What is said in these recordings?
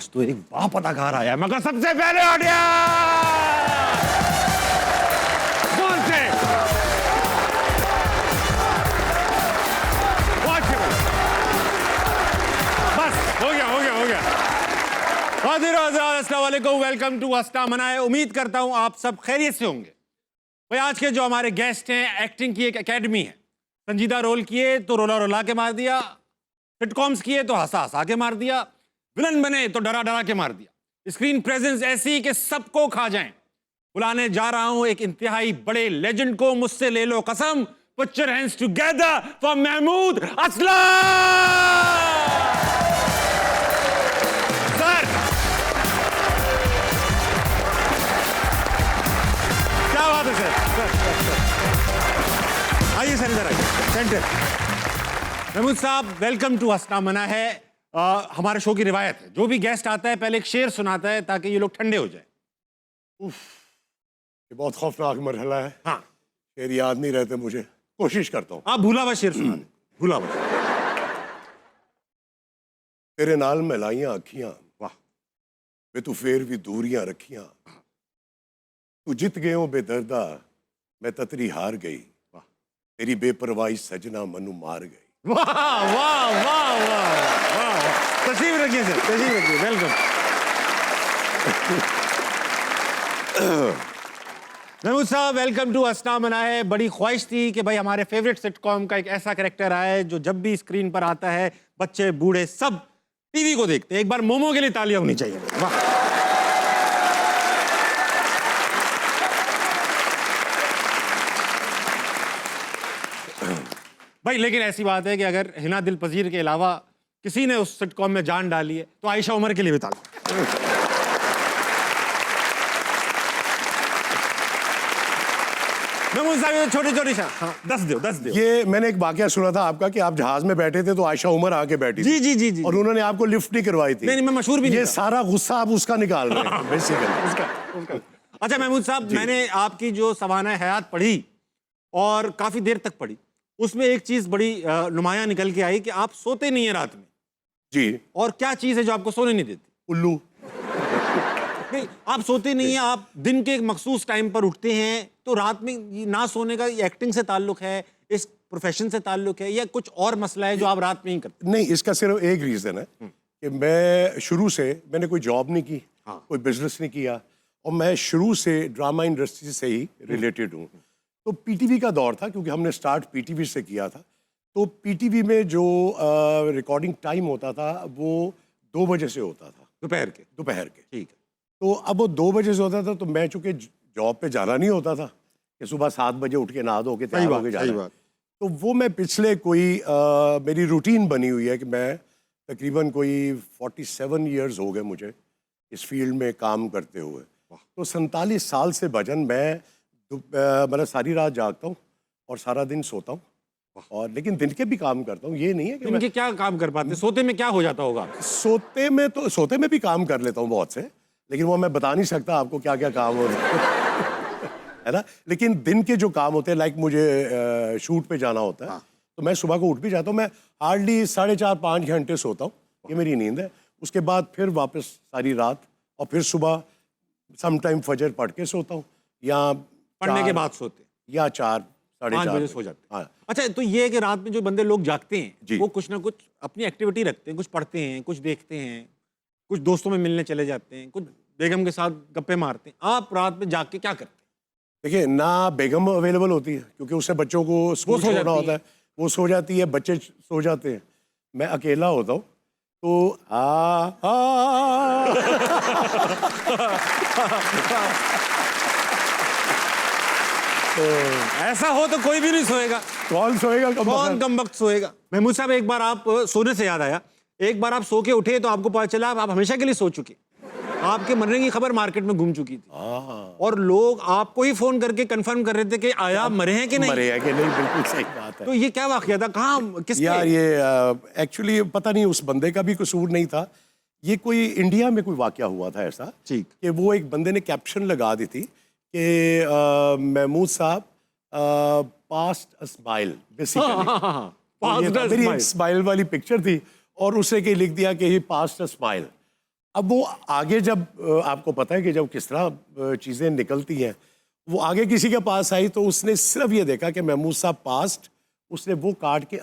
आज तो एक बाप अदाकार आया मगर सबसे पहले ऑडियंस जोर से बस हो गया अस्सलाम वालेकुम, वेलकम टू अस्ता मनाए। उम्मीद करता हूं आप सब खैरियत से होंगे। भाई आज के जो हमारे गेस्ट हैं, एक्टिंग की एक एकेडमी है। संजीदा रोल किए तो रोला रोला के मार दिया, सिटकॉम्स किए तो हंसा हंसा के मार दिया, विलन बने तो डरा डरा के मार दिया। स्क्रीन प्रेजेंस ऐसी कि सबको खा जाएं। बुलाने जा रहा हूं एक इंतहाई बड़े लेजेंड को, मुझसे ले लो कसम। Put your hands together for Mahmood Aslam. Sir क्या बात है सर, आइए सर, इधर आइए सेंटर। महमूद साहब, वेलकम टू हंसना मना है। हमारे शो की रिवायत है, जो भी गेस्ट आता है पहले एक शेर सुनाता है ताकि ये लोग ठंडे हो जाए। ये बहुत खौफनाक मरहला है। हाँ, शेर याद नहीं रहते मुझे, कोशिश करता हूँ। आप भूला हुआ शेर सुना दें, भूला हुआ। तेरे नाल मिलाइयां अखियां, वाह। वे तू फेर भी दूरियां रखियां। तू जित गए हो बेदर्दा, मैं ततरी हार गई। वाह। तेरी बेपरवाही सजना मनु मार गई। वाह वाह वाह वाह वाह। तशरीफ रखिए सर, तशरीफ रखिए, वेलकम। महमूद साहब, वेलकम टू हंसना मना है। बड़ी ख्वाहिश थी कि भाई हमारे फेवरेट सिटकॉम का एक ऐसा कैरेक्टर आए जो जब भी स्क्रीन पर आता है बच्चे बूढ़े सब टीवी को देखते हैं। एक बार मोमो के लिए तालियां होनी चाहिए। वाह। भाई लेकिन ऐसी बात है कि अगर हिना दिल पजीर के अलावा किसी ने उस सिटकॉम में जान डाली है तो आयशा उमर के लिए भी तालियां। महमूद साहब, ये छोटी छोटी हाँ, दस दो। ये मैंने एक वाकया सुना था आपका कि आप जहाज में बैठे थे तो आयशा उमर आके बैठी जी जी जी जी, और उन्होंने आपको लिफ्ट नहीं करवाई थी। नहीं, मैं मशहूर भी नहीं ये था। सारा गुस्सा आप उसका निकाल रहे हैं बेसिकली। उसका। अच्छा महमूद साहब, मैंने आपकी जो सवाना हयात पढ़ी और काफी देर तक पढ़ी, उसमें एक चीज बड़ी नुमाया निकल के आई कि आप सोते नहीं है रात में। जी। और क्या चीज है जो आपको सोने नहीं देती? उल्लू। नहीं, आप सोते नहीं हैं, आप दिन के एक मखसूस टाइम पर उठते हैं, तो रात में ये ना सोने का ये एक्टिंग से ताल्लुक है, इस प्रोफेशन से ताल्लुक है, या कुछ और मसला है जो आप रात में ही करते? नहीं, इसका सिर्फ एक रीजन है कि मैं शुरू से मैंने कोई जॉब नहीं की। हाँ। कोई बिजनेस नहीं किया, और मैं शुरू से ड्रामा इंडस्ट्री से ही रिलेटेड हूँ। तो पीटीवी का दौर था, क्योंकि हमने स्टार्ट पीटीवी से किया था। तो पीटीवी में जो रिकॉर्डिंग टाइम होता था वो 2 बजे से होता था, दोपहर के? दोपहर के। ठीक है। तो अब वो 2 बजे से होता था, तो मैं चूंकि जॉब पे जाना नहीं होता था कि सुबह 7 बजे उठ के नहा धो के तैयार होके जाना है। तो वो मैं पिछले कोई मेरी रूटीन बनी हुई है कि मैं तकरीबन कोई 47 ईयर्स हो गए मुझे इस फील्ड में काम करते हुए। तो 47 साल से भजन मैं मतलब सारी रात जागता हूँ और सारा दिन सोता हूँ, और लेकिन दिन के भी काम करता हूँ। ये नहीं है कि दिन के क्या काम कर पाते? सोते में क्या हो जाता होगा? सोते में भी काम कर लेता हूँ बहुत से, लेकिन वो मैं बता नहीं सकता आपको क्या क्या काम हो रहे है ना। लेकिन दिन के जो काम होते हैं, लाइक मुझे शूट पे जाना होता है। हाँ। तो मैं सुबह को उठ भी जाता हूँ। मैं हार्डली 4.5-5 घंटे सोता हूँ, ये मेरी नींद है। उसके बाद फिर वापस सारी रात, और फिर सुबह समटाइम फजर पढ़ के सोता हूँ, या पढ़ने के बाद सोते, या 4-5 बजे सो जाते। हाँ। अच्छा, तो ये है कि रात में जो बंदे लोग जागते हैं वो कुछ ना कुछ अपनी एक्टिविटी रखते हैं, कुछ पढ़ते हैं, कुछ देखते हैं, कुछ दोस्तों में मिलने चले जाते हैं, कुछ बेगम के साथ गप्पे मारते हैं। आप रात में जाग के क्या करते हैं? देखिए, ना बेगम अवेलेबल होती है क्योंकि उससे बच्चों को स्कूल छोड़ना होता है, वो सो जाती है, बच्चे सो जाते हैं, मैं अकेला होता हूँ। तो तो ऐसा हो तो कोई भी नहीं सोएगा। कौन सोएगा? कौन कम वक्त सोएगा? महमूद साहब, एक बार आप सोने से याद आया, एक बार आप सो के उठे तो आपको पता चला आप हमेशा के लिए सो चुके। आपके मरने की खबर मार्केट में घूम चुकी थी, और लोग आपको ही फोन करके कंफर्म कर रहे थे कि आया मरे हैं कि नहीं। मरे हैं कि नहीं, बिल्कुल सही बात है। तो ये क्या वाकया था? कहाँ, किसके? यार ये एक्चुअली पता नहीं, उस बंदे का भी कसूर नहीं था। ये कोई इंडिया में कोई वाकया हुआ था ऐसा, ठीक, कि वो एक बंदे ने कैप्शन लगा दी थी कि महमूद साहब पास्ट अ स्माइल, बेसिकली मेरी एक स्माइल वाली पिक्चर थी, और उसे के लिख दिया कि ही पास्ट अ स्माइल। अब वो आगे जब आपको पता है कि जब किस तरह चीज़ें निकलती हैं, वो आगे किसी के पास आई तो उसने सिर्फ ये देखा कि महमूद साहब पास्ट, उसने वो काट के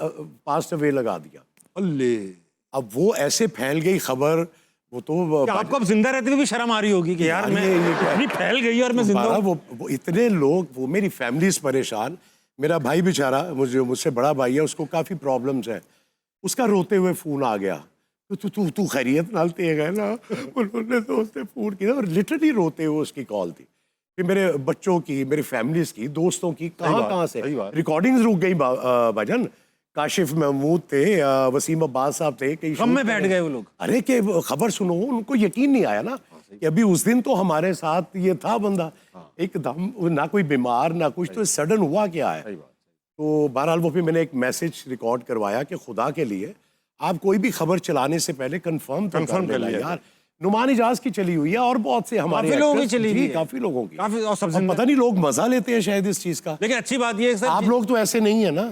पास्ट अवे लगा दिया। अल्ले, अब वो ऐसे फैल गई खबर, वो तो क्या आपको अब जिंदा रहते हुए भी शर्म आ रही होगी कि यार मैं इतनी फैल गई और मैं जिंदा हूं? वो इतने लोग, वो मेरी फैमिली परेशान, मेरा भाई बेचारा, मुझसे बड़ा भाई है, उसको काफ़ी प्रॉब्लम्स है, उसका रोते हुए फ़ोन आ गया, तू तू तू खैरियत नालते गए ना, उन्होंने तो उसने फ़ोन किया और लिटरली रोते हुए उसकी कॉल थी। फिर मेरे बच्चों की, मेरी फैमिलीज़ की, दोस्तों की, कहाँ से रिकॉर्डिंग्स रुक गई भजन। काशिफ महमूद थे, वसीम अब्बास साहब थे, कई गम में बैठ गए वो लोग। अरे कि खबर सुनो, उनको यकीन नहीं आया ना कि अभी उस दिन तो हमारे साथ ये था बंदा, एकदम ना कोई बीमार ना कुछ, तो सडन हुआ क्या है। तो बहरहाल वो फिर मैंने एक मैसेज रिकॉर्ड करवाया कि खुदा के लिए आप कोई भी खबर चलाने से पहले कंफर्म कर लेना यार। नुमान इजाज की चली हुई है और बहुत से हमारे काफी लोगों की actors, चली जी, हुई है। काफी लोगों की, काफी, और सब और पता नहीं लोग मजा लेते हैं शायद इस चीज का। लेकिन अच्छी बात ये है सर, आप लोग तो ऐसे नहीं है ना,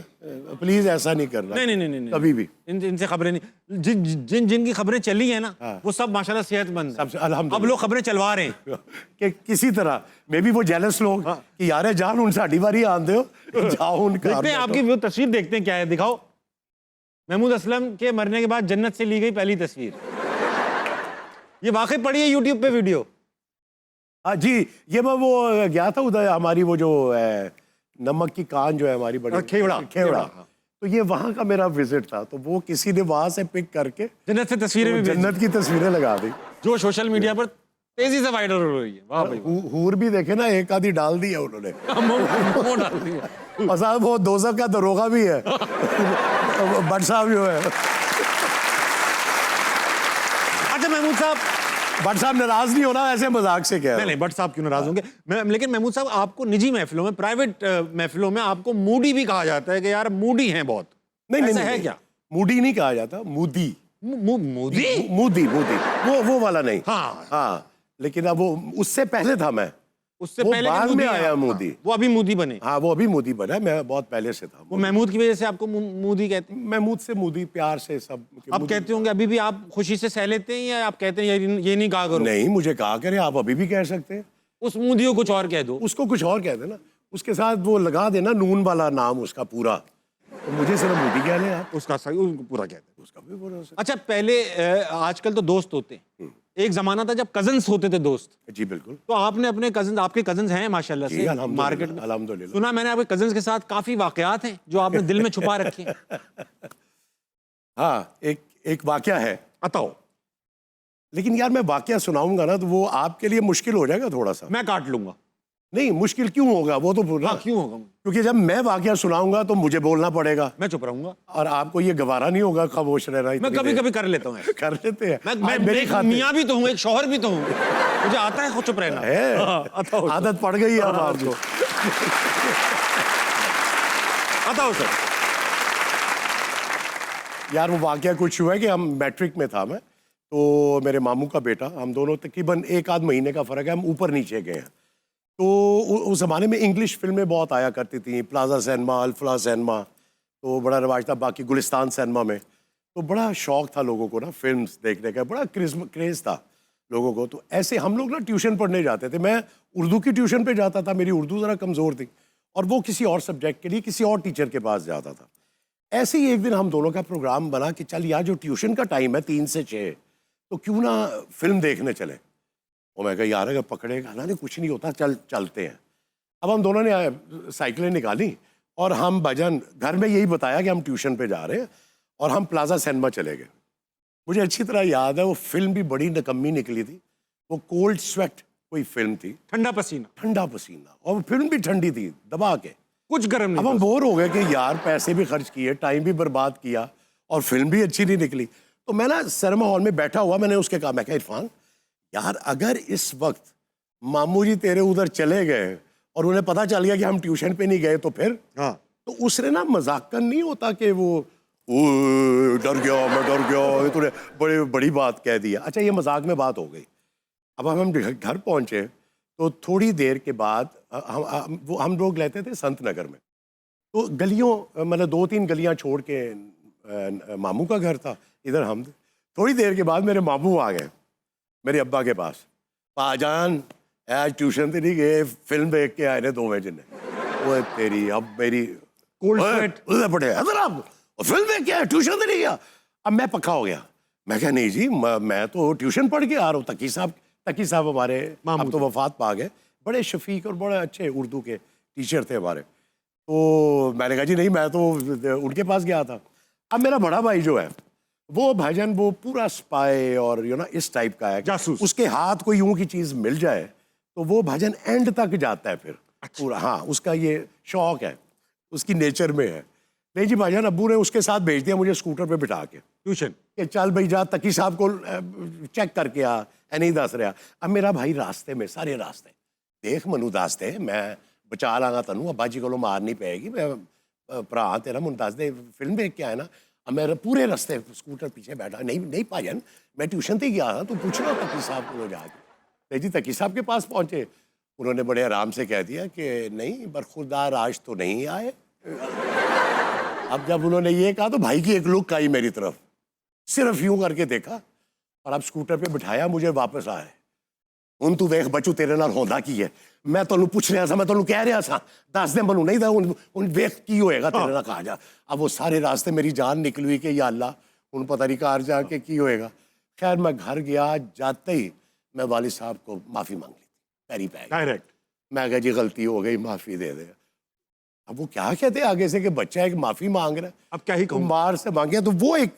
प्लीज ऐसा नहीं करना। नहीं कभी भी इनसे खबरें नहीं, जिनकी खबरें चली है ना, वो सब माशाल्लाह सेहतमंद हैं। सबसे अल्हम्दुलिल्लाह। अब लोग खबरें चलवा रहे हैं कि किसी तरह मे भी वो जेलस लोग कि यार जान उन साड़ी बारी आंदे हो, जाओ उनका। देखते हैं आपकी वो तस्वीर, देखते हैं क्या है, दिखाओ। महमूद असलम के मरने के बाद जन्नत से ली गई पहली तस्वीर, ये वाकई पड़ी है यूट्यूब पे वीडियो। हाँ जी, ये मैं वो गया था उधर, हमारी वो जो नमक की कान जो है हमारी बड़ी खेवड़ा, तो ये वहाँ का मेरा विजिट था, तो वो किसी ने वहाँ से पिक करके जन्नत से तस्वीरें भी भेजी, जन्नत की तस्वीरें लगा दी, जो सोशल मीडिया पर तेजी से वायरल हो रही है। वाह भाई, हूर भी देखे ना, एक आधी डाल दी है उन्होंने। वो डाल दी है। और साहब वो दोजख का दरोगा भी है, भट्ट साहब जो है। अच्छा महमूद साहब, भट्ट साहब नाराज नहीं होना, ऐसे मजाक से कह रहा हूं। नहीं भट्ट साहब क्यों नाराज होंगे। लेकिन महमूद साहब, आपको निजी महफिलों में, प्राइवेट महफिलों में आपको मूडी भी कहा जाता है कि यार मूडी हैं बहुत। नहीं ऐसा नहीं, है क्या? मूडी नहीं कहा जाता, मूदी। मोदी मूदी वो वाला नहीं। हाँ हाँ, लेकिन अब वो उससे पहले था मैं, उससे वो पहले बाद के में मोदी आया हैं। मोदी। वो अभी मोदी बने। हाँ, वो अभी मोदी बना है, मैं बहुत पहले से था। वो महमूद की वजह से आपको मोदी कहते हैं? महमूद से मोदी, प्यार से सब। आप कहते होंगे अभी भी, आप खुशी से सह लेते हैं, या आप कहते हैं ये नहीं कहा करो? नहीं, मुझे कहा करें, आप अभी भी कह सकते हैं। उस मोदी को कुछ और कह दो, उसको कुछ और कह देना, उसके साथ वो लगा देना नून वाला नाम उसका पूरा, तो मुझे सिर्फ मोदी कह लें आप, उसका सही, उसको पूरा कहते हैं। उसका भी पूरा हो सकता अच्छा, पहले आजकल तो दोस्त होते हैं, एक जमाना था जब कजन्स होते थे दोस्त। है। जी बिल्कुल। तो आपने अपने कजन, आपके कजन्स हैं माशाल्लाह जी, से अल्हम्दुलिल्लाह, मार्केट में, अल्हम्दुलिल्लाह। सुना मैंने आपके कजन्स के साथ काफी वाकयात हैं जो आपने दिल में छुपा रखे हैं। हाँ, एक वाकया है, बताओ। लेकिन यार मैं वाकया सुनाऊंगा ना तो वो आपके लिए मुश्किल हो जाएगा थोड़ा सा। मैं काट लूंगा। नहीं, मुश्किल क्यों होगा, वो तो पूरा। हाँ, क्यों होगा? क्योंकि जब मैं वाकया सुनाऊंगा तो मुझे बोलना पड़ेगा, मैं चुप रहूंगा। और आपको ये गवारा नहीं होगा खामोश रहना। मैं कभी कभी कर लेता हूँ, कर लेते हैं। मैं मेरी एक खातिर मियाँ भी तो हूँ, एक शौहर भी तो हूँ, मुझे आता है खुद चुप रहना। है, आता हो आदत पड़ गई है अब आपको। आता हो सर। यार वो वाकया कुछ हुआ है कि हम मैट्रिक में था मैं, तो मेरे मामू का बेटा, हम दोनों तकरीबन एक आध महीने का फ़र्क है, हम ऊपर नीचे गए हैं। तो उस ज़माने में इंग्लिश फिल्में बहुत आया करती थी, प्लाजा सिनेमा, अल्फला सिनेमा, तो बड़ा रिवाज था, बाकी गुलिस्तान सिनेमा में। तो बड़ा शौक़ था लोगों को ना फिल्म्स देखने का, बड़ा क्रेज़ था लोगों को। तो ऐसे हम लोग ना ट्यूशन पढ़ने जाते थे, मैं उर्दू की ट्यूशन पे जाता था, मेरी उर्दू ज़रा कमज़ोर थी, और वो किसी और सब्जेक्ट के लिए किसी और टीचर के पास जाता था। ऐसे ही एक दिन हम दोनों का प्रोग्राम बना कि चल यार, जो ट्यूशन का टाइम है 3 से 6, तो क्यों ना फिल्म देखने चले। और मैं कहा यार अगर पकड़ेगा ना, नहीं कुछ नहीं होता, चलते हैं। अब हम दोनों ने साइकिलें निकाली और हम भजन घर में यही बताया कि हम ट्यूशन पे जा रहे हैं, और हम प्लाजा सिनेमा चले गए। मुझे अच्छी तरह याद है वो फिल्म भी बड़ी निकम्मी निकली थी, वो कोल्ड स्वेट कोई फिल्म थी, ठंडा पसीना, ठंडा पसीना, और वो फिल्म भी ठंडी थी दबा के, कुछ गर्म नहीं। अब हम बोर हो गए कि यार पैसे भी खर्च किए, टाइम भी बर्बाद किया, और फिल्म भी अच्छी नहीं निकली। तो मैं ना सिनेमा हॉल में बैठा हुआ, मैंने उसके कहा, मैं कहा इरफान यार अगर इस वक्त मामू जी तेरे उधर चले गए और उन्हें पता चल गया कि हम ट्यूशन पे नहीं गए तो फिर। हाँ, तो उसने ना मजाकन नहीं होता कि वो डर गया, मैं डर गया, ये तूने बड़ी बात कह दिया। अच्छा, ये मजाक में बात हो गई। अब हम घर पहुंचे तो थोड़ी देर के बाद हम लोग रहते थे संत नगर में, तो गलियों मतलब 2-3 गलियां छोड़ के मामू का घर था, इधर हम। थोड़ी देर के बाद मेरे मामू आ गए, मेरे अब्बा के पास, भाजान आज ट्यूशन तो नहीं गए, फिल्म देख के आए ने 2 बजे ने। वो तेरी अब मेरी कोल्ड स्वेट पड़े अगर आप फिल्म देख के आए, ट्यूशन तो नहीं गया। अब मैं पक्का हो गया, मैं कहा नहीं जी, मैं तो ट्यूशन पढ़ के आ रहा हूँ। तकी साहब हमारे अब तो वफात पा गए, बड़े शफीक और बड़े अच्छे उर्दू के टीचर थे हमारे। तो मैंने कहा जी नहीं, मैं तो उनके पास गया था। अब मेरा बड़ा भाई जो है वो भाईजान वो पूरा स्पाई और इस टाइप का है, जासूस। उसके हाथ कोई यूं की चीज मिल जाए तो वो भाईजान एंड तक जाता है फिर। अच्छा। पूरा, हाँ, उसका ये शौक है, उसकी नेचर में है। नहीं जी भाईजान, अब्बू ने उसके साथ भेज दिया मुझे स्कूटर पे बिठा के ट्यूशन कि चल भाई जा तकी साहब को चेक करके आ, नहीं दस रहा। अब मेरा भाई रास्ते में, सारे रास्ते देख मनु दसते, मैं बचा लांगा तनु, अब्बा जी को मार नहीं पेगी, मैं भरा तेरा मुन दस दे फिल्म देख के आया ना। अब मेरे पूरे रास्ते स्कूटर पीछे बैठा, नहीं भाईजान मैं ट्यूशन से गया था, तू पूछ लो तकी साहब को जाके। जी तकी साहब के पास पहुंचे, उन्होंने बड़े आराम से कह दिया कि नहीं बरखुरदार आज तो नहीं आए। अब जब उन्होंने ये कहा तो भाई की एक लुक आई मेरी तरफ, सिर्फ यूं करके देखा और अब स्कूटर पे बिठाया, मुझे वापस आए। ਹੁਣ ਤੂੰ ਵੇਖ ਬੱਚੂ ਤੇਰੇ ਨਾਲ ਹੁੰਦਾ ਕੀ ਹੈ, ਮੈਂ ਤੁਹਾਨੂੰ ਪੁੱਛ ਰਿਹਾ ਸਾਂ, ਮੈਂ ਤੁਹਾਨੂੰ ਕਹਿ ਰਿਹਾ ਸਾਂ ਦੱਸ ਦੇ ਮੈਨੂੰ, नहीं था ਹੁਣ ਵੇਖ ਕੀ ਹੋਏਗਾ तेरे ਨਾਲ कहा जा। अब वो सारे रास्ते मेरी जान निकली हुई कि या अल्लाह ਹੁਣ पता नहीं कार जाके की होएगा। खैर मैं घर गया, जाते ही मैं वालिद साहब को माफ़ी मांग ली, पैरी पै डायरेक्ट। मैं कहा जी गलती हो गई, माफ़ी दे दे। अब वो क्या कहते आगे से कि बच्चा एक माफ़ी मांग रहा है, अब क्या ही कहूँ। मार से मांगे। तो वो एक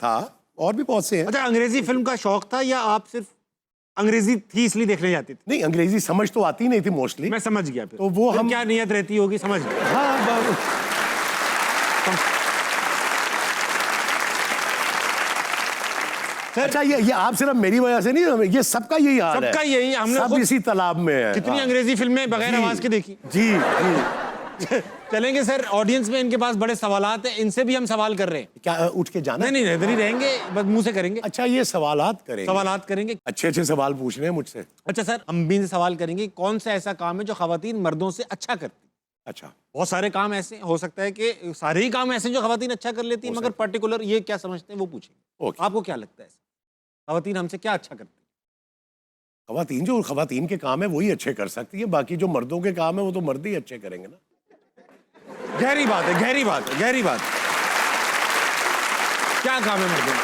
था, और भी बहुत से हैं। अच्छा, अंग्रेजी फिल्म का शौक था या आप सिर्फ अंग्रेजी थी इसलिए देखने जाती थी? नहीं, अंग्रेजी समझ तो आती नहीं थी मोस्टली। मैं समझ गया फिर। तो वो फिर हम क्या नियत रहती होगी, समझ गया। हाँ अच्छा, ये आप सिर्फ मेरी वजह से नहीं, ये सबका यही हाल है, सबका यही, हमने सब खुद इसी तालाब में है। कितनी हाँ। अंग्रेजी फिल्में बगैर जी, आवाज के देखी। जी जी। चलेंगे सर, ऑडियंस में इनके पास बड़े सवालात हैं, इनसे भी हम सवाल कर रहे हैं। क्या उठ के जाना? नहीं इधर ही रहेंगे, बस मुंह से करेंगे। अच्छा, ये सवालात करेंगे, सवालात करेंगे। अच्छे सवाल पूछ रहे हैं मुझसे। अच्छा सर, हम भी इनसे सवाल करेंगे, कौन सा ऐसा काम है जो खवातीन मर्दों से अच्छा करती? अच्छा, बहुत सारे काम ऐसे हो सकता है कि सारे ही काम ऐसे जो खवातीन अच्छा कर लेती है, मगर पर्टिकुलर ये क्या समझते हैं वो पूछेंगे। आपको क्या लगता है खवातीन हमसे क्या अच्छा करती है? खवातीन जो खवातीन के काम है वही अच्छे कर सकती है, बाकी जो मर्दों के काम है वो तो मर्द ही अच्छे करेंगे ना। गहरी बात है, गहरी बात है, गहरी बात। क्या काम है मर्दों का?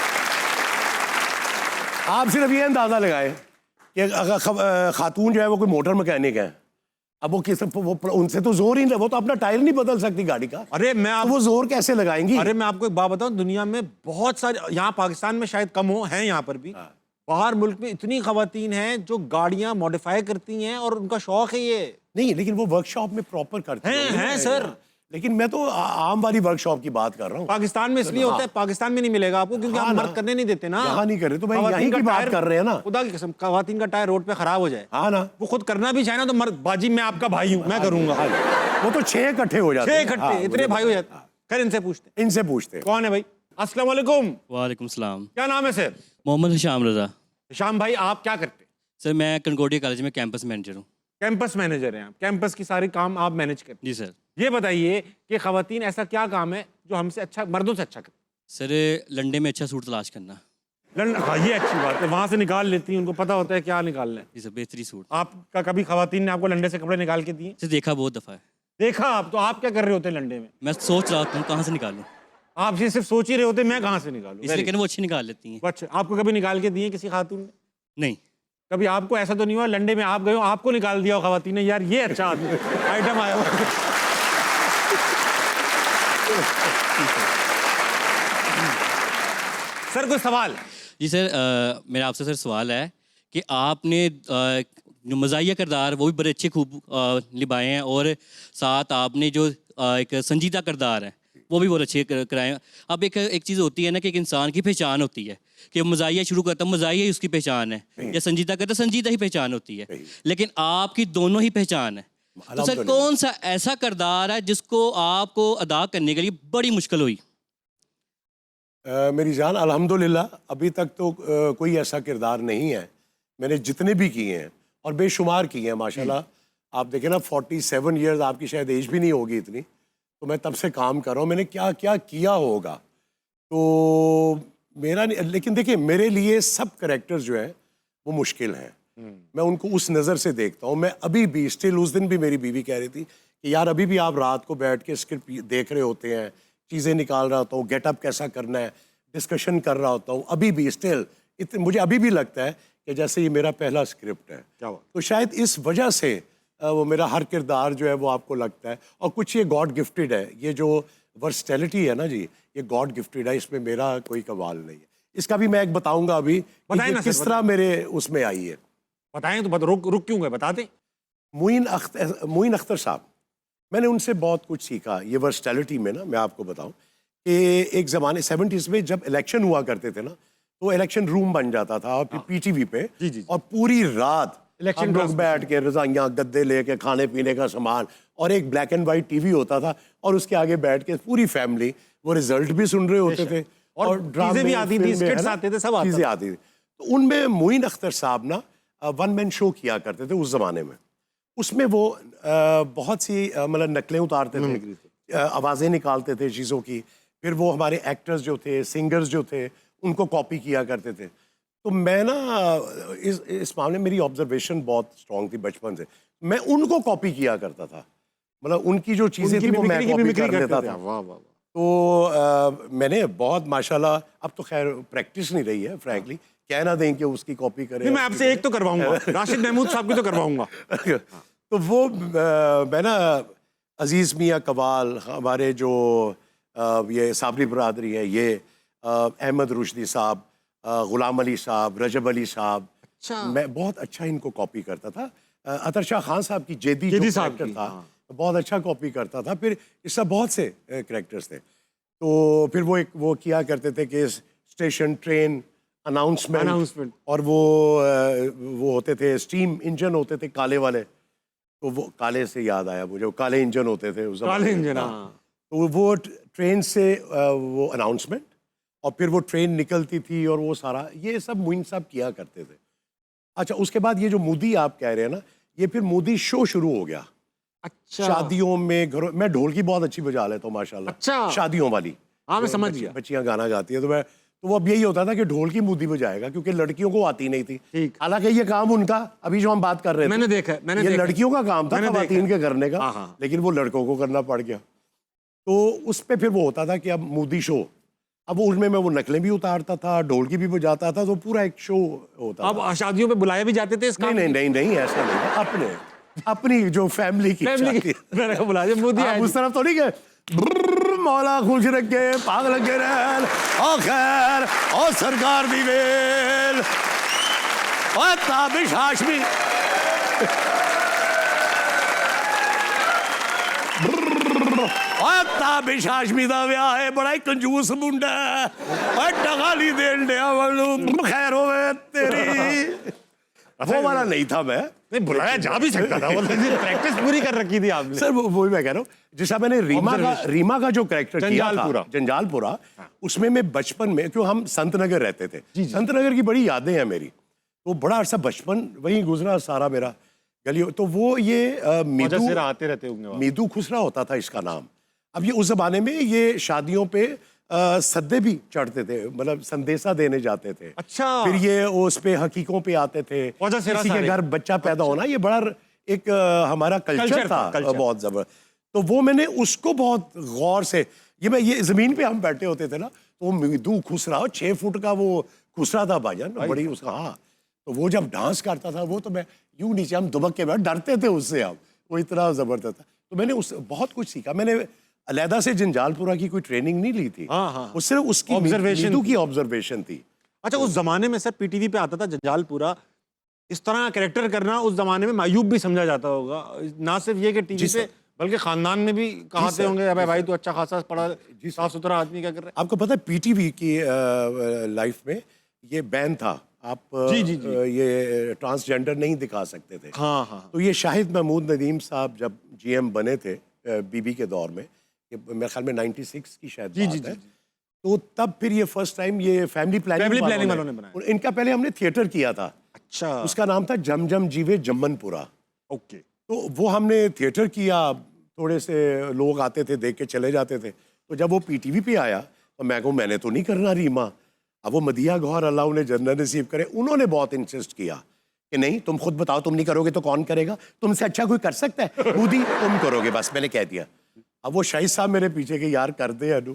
आप सिर्फ ये अंदाजा लगाए कि अगर खातून जो है वो कोई मोटर मैकेनिक है, अब वो उनसे तो जोर ही नहीं, वो तो अपना टायर नहीं बदल सकती गाड़ी का। अरे मैं तो वो जोर कैसे लगाएंगी? अरे मैं आपको एक बात बताऊं, दुनिया में बहुत सारे, यहाँ पाकिस्तान में शायद कम हो, हैं यहाँ पर भी, बाहर मुल्क में इतनी खवातीन हैं जो गाड़ियां मॉडिफाई करती हैं और उनका शौक है ये। नहीं, लेकिन वो वर्कशॉप में प्रॉपर करते हैं सर। लेकिन मैं तो आम वाली वर्कशॉप की बात कर रहा हूँ। पाकिस्तान में इसलिए होता है, पाकिस्तान में नहीं मिलेगा आपको क्योंकि हम मर्द करने नहीं देते ना। यहाँ नहीं करे तो भाई यहीं की बात कर रहे हैं ना। खुदा की कसम, खवातीन का टायर रोड पे खराब हो जाए, हाँ ना, वो खुद करना भी चाहे ना तो मर्द, बाजी मैं आपका भाई हूँ, मैं करूंगा। वो तो 6 इकट्ठे हो जाते 6 इकट्ठे, इतने भाई हो जाते। खैर इनसे पूछते कौन है भाई। अस्सलाम वालेकुम। वालेकुम सलाम। क्या नाम है सर? मोहम्मद हिशाम रज़ा। शाम भाई, आप क्या करते हैं? सर मैं कंकोडिया कॉलेज में कैंपस मैनेजर हूँ। कैंपस मैनेजर हैं आप, कैंपस की सारी काम आप मैनेज करते हैं। जी सर। ये बताइए कि खवातीन ऐसा क्या काम है जो हमसे अच्छा, मर्दों से अच्छा करते? सर लंडे में अच्छा सूट तलाश करना। हाँ, ये अच्छी बात है, वहां से निकाल लेती हैं, उनको पता होता है क्या निकालना है। जी सर, बेहतरी सूट। आपका कभी खवातीन ने आपको लंडे से कपड़े निकाल के दिए? सर देखा बहुत दफ़ा है। देखा आप, तो आप क्या कर रहे होते हैं लंडे में? मैं सोच रहा हूँ कहाँ से निकालूँ। आप ये सिर्फ सोच ही रहे होते मैं कहाँ से निकालूं? इसलिए कि वो अच्छी निकाल लेती हैं। अच्छा, आपको कभी निकाल के दिए किसी खातून ने? नहीं। कभी आपको ऐसा तो नहीं हुआ लंडे में आप गए हो, आपको निकाल दिया हो खवातीन ने, यार ये अच्छा आइटम आया हुआ? सर कोई सवाल? जी सर, मेरा आपसे सर सवाल है कि आपने जो मज़ाहिया किरदार वो भी बड़े अच्छे खूब निभाए हैं, और साथ आपने जो एक संजीदा किरदार है वो भी बहुत अच्छे कराए हैं। अब एक चीज़ होती है ना कि एक इंसान की पहचान होती है कि मज़ाहिया शुरू करता है, मज़ाहिया ही उसकी पहचान है, या संजीदा करता है, संजीदा ही पहचान होती है, लेकिन आपकी दोनों ही पहचान है। तो सर कौन सा ऐसा किरदार है जिसको आपको अदा करने के लिए बड़ी मुश्किल हुई? मेरी जान, अल्हम्दुलिल्लाह अभी तक तो कोई ऐसा किरदार नहीं है। मैंने जितने भी किए हैं और बेशुमार किए हैं माशाल्लाह। आप देखें ना, 47 ईयर्स, आपकी शायद एज भी नहीं होगी इतनी, तो मैं तब से काम कर रहा हूँ, मैंने क्या क्या किया होगा। तो मेरा, लेकिन देखिए मेरे लिए सब कैरेक्टर्स जो है वो मुश्किल हैं। मैं उनको उस नज़र से देखता हूँ। मैं अभी भी स्टिल, उस दिन भी मेरी बीवी कह रही थी कि यार अभी भी आप रात को बैठ के स्क्रिप्ट देख रहे होते हैं, चीज़ें निकाल रहा होता हूँ, गेटअप कैसा करना है, डिस्कशन कर रहा होता हूँ, अभी भी स्टिल मुझे अभी भी लगता है कि जैसे ये मेरा पहला स्क्रिप्ट है। क्या बात। तो शायद इस वजह से वो मेरा हर किरदार जो है वो आपको लगता है, और कुछ ये गॉड गिफ्टेड है। ये जो वर्सटैलिटी है ना जी, ये गॉड गिफ्टेड है, इसमें मेरा कोई कमाल नहीं है। इसका भी मैं एक बताऊंगा अभी कि बताएं ये ना सर, किस तरह मेरे उसमें आई है। बताएं तो रुक क्यों गए, बता दें। मोइन अख्तर साहब, मैंने उनसे बहुत कुछ सीखा ये वर्सटैलिटी में ना। मैं आपको बताऊं कि एक ज़माने 70s में जब इलेक्शन हुआ करते थे ना, तो इलेक्शन रूम बन जाता था और फिर पीटीवी पे, जी। और पूरी रात इलेक्शन हम लोग बैठ के रजाइयाँ गद्दे लेके खाने पीने का सामान, और एक ब्लैक एंड वाइट टीवी होता था, और उसके आगे बैठ के पूरी फैमिली वो रिजल्ट भी सुन रहे होते थे, और चीजें भी आती थी, स्किट्स आते थे, सब आता चीज़ें आती थी। तो उनमें मोइन अख्तर साहब ना वन मैन शो किया करते थे उस जमाने में। उसमें वो बहुत सी मतलब नकलें उतारते थे, आवाज़ें निकालते थे चीज़ों की, फिर वो हमारे एक्टर्स जो थे, सिंगर्स जो थे, उनको कॉपी किया करते थे। तो मैं ना इस मामले में मेरी ऑब्जर्वेशन बहुत स्ट्रांग थी बचपन से। मैं उनको कॉपी किया करता था, मतलब उनकी जो चीज़ें थी वो मैं कॉपी कर लेता था। वाह वाह। तो मैंने बहुत माशाल्लाह, अब तो खैर प्रैक्टिस नहीं रही है फ्रैंकली, कह ना दें कि उसकी कॉपी करें। नहीं, मैं आपसे एक तो करवाऊंगा, राशिद महमूद साहब की तो करवाऊंगा। तो वो मैं ना अजीज़ मियाँ कवाल, हमारे जो ये साबरी बरादरी है, ये अहमद रुश्दी साहब, गुलाम अली साहब, रजब अली साहब, अच्छा। मैं बहुत अच्छा इनको कॉपी करता था। अतर शाह खान साहब की जेदी जो साहब कैरेक्टर की, था, हाँ। बहुत अच्छा कॉपी करता था। फिर इसका बहुत से कैरेक्टर्स थे। तो फिर वो किया करते थे कि स्टेशन ट्रेन अनाउंसमेंट, और वो होते थे स्टीम इंजन होते थे काले वाले। तो वो काले से याद आया मुझे, वो काले इंजन होते थे उस काले जमाने में। इंजन, हाँ। हाँ। तो वो ट्रेन से वो अनाउंसमेंट, और फिर वो ट्रेन निकलती थी, और वो सारा ये सब मोइन साहब किया करते थे। अच्छा, उसके बाद ये जो मोदी आप कह रहे हैं ना, ये फिर मोदी शो शुरू हो गया। अच्छा। शादियों में, घरों मैं ढोलकी बहुत अच्छी बजा लेता हूँ माशाल्लाह। अच्छा। शादियों वाली, हाँ, मैं समझ गया। बच्चियां गाना गाती है, तो वो अब यही होता था कि ढोलकी मोदी बजाएगा, क्योंकि लड़कियों को आती नहीं थी। ठीक। हालांकि ये काम उनका, अभी जो हम बात कर रहे थे, मैंने देखा है, ये लड़कियों का काम था मैंने देखा खवातीन है। के करने का, हाँ, हाँ। लेकिन वो लड़कों को करना पड़ गया। तो उस पे फिर वो होता था कि अब मोदी शो, अब उसमें मैं वो नकलें भी उतारता था, ढोलकी भी बजाता था, तो पूरा एक शो होता था। अब शादियों पे बुलाए भी जाते थे इस काम नहीं, ऐसा नहीं था। अपनी जो फैमिली की शादी। मैंने कहा बुला मोदी आप उस तरफ तो नहीं गए, मौला खुश रखे, पाग लगे रहन, ओ खैर, ओ सरकार दी वेल, ओ ताबिश हाशमी, ओ ताबिश हाशमी दा ब्याह है, बड़ा ही कंजूस मुंडा है, ओ टका नहीं देन दिया वालू, खैर होवे तेरी। वो वाला नहीं था मैं। नहीं, बुलाया जा भी सकता था, वो प्रैक्टिस पूरी कर रखी थी आपने। सर वही मैं कह रहा हूँ, जैसा मैंने रीमा का जो कैरेक्टर किया था जंजालपुरा, उसमें मैं बचपन में, क्यों हम संत नगर रहते थे, संत नगर की बड़ी यादें हैं मेरी। तो बड़ा अरसा बचपन वहीं गुजरा सारा मेरा गली। तो वो ये आते रहते होंगे, मीदू खुसरा होता था इसका नाम। अब ये उस जमाने में ये शादियों पे सद्दे भी चढ़ते थे, मतलब संदेशा देने जाते थे। अच्छा। फिर ये उस पे हकीकों पे आते थे, किसी के घर बच्चा पैदा होना, ये बड़ा एक हमारा कल्चर था बहुत जबरदस्त। तो वो मैंने उसको बहुत गौर से, ये जमीन पे हम बैठे होते थे ना, तो वो मीदू खुसरा 6 फुट का वो खुसरा था भाईजान, बड़ी उसका। हाँ, तो वो जब डांस करता था वो, तो मैं यूं नीचे, हम दुबक के बैठ डरते थे उससे, हम वो इतना जबरदस्त था। तो मैंने उससे बहुत कुछ सीखा। मैंने अलहदा से जंजालपुरा की कोई ट्रेनिंग नहीं ली थी। हाँ। वो सिर्फ उसकी मीदू की ऑब्जर्वेशन थी। अच्छा, उस जमाने में सर पीटीवी पे आता था जंजालपुरा, इस तरह का कैरेक्टर करना उस जमाने में मायूब भी समझा जाता होगा। ना सिर्फ ये कि टीवी पे, बल्कि खानदान में भी कहाते होंगे, अबे भाई तू अच्छा खासा पढ़ा, साफ सुथरा आदमी, क्या कर रहा है। आपको पता है पीटीवी की लाइफ में ये बैन था, आप ये ट्रांसजेंडर नहीं दिखा सकते थे। हाँ। तो ये शाहिद महमूद नदीम साहब जब जीएम बने थे बीबी के दौर में, मेरे ख्याल में 96 की शायद बात है, तो तब फिर ये फर्स्ट टाइम ये फैमिली प्लानिंग वालों ने बनाया। इनका पहले हमने थिएटर किया था। अच्छा। उसका नाम था जम जम जीवे जम्मनपुरा। ओके। तो वो हमने थिएटर किया, थोड़े से लोग आते थे, देख के चले जाते थे। तो जब वो पीटीवी पे आया, तो मैं कहूँ मैंने तो नहीं करना रीमा, अब वो मदिया गौहर अल्लाह उन्हें जन्नत नसीब करे, उन्होंने बहुत इंसिस्ट किया कि नहीं तुम खुद बताओ, तुम नहीं करोगे तो कौन करेगा, तुमसे अच्छा कोई कर सकता है, बूदी तुम करोगे, बस मैंने कह दिया। अब वो शाहिद साहब मेरे पीछे के यार कर दे अनु,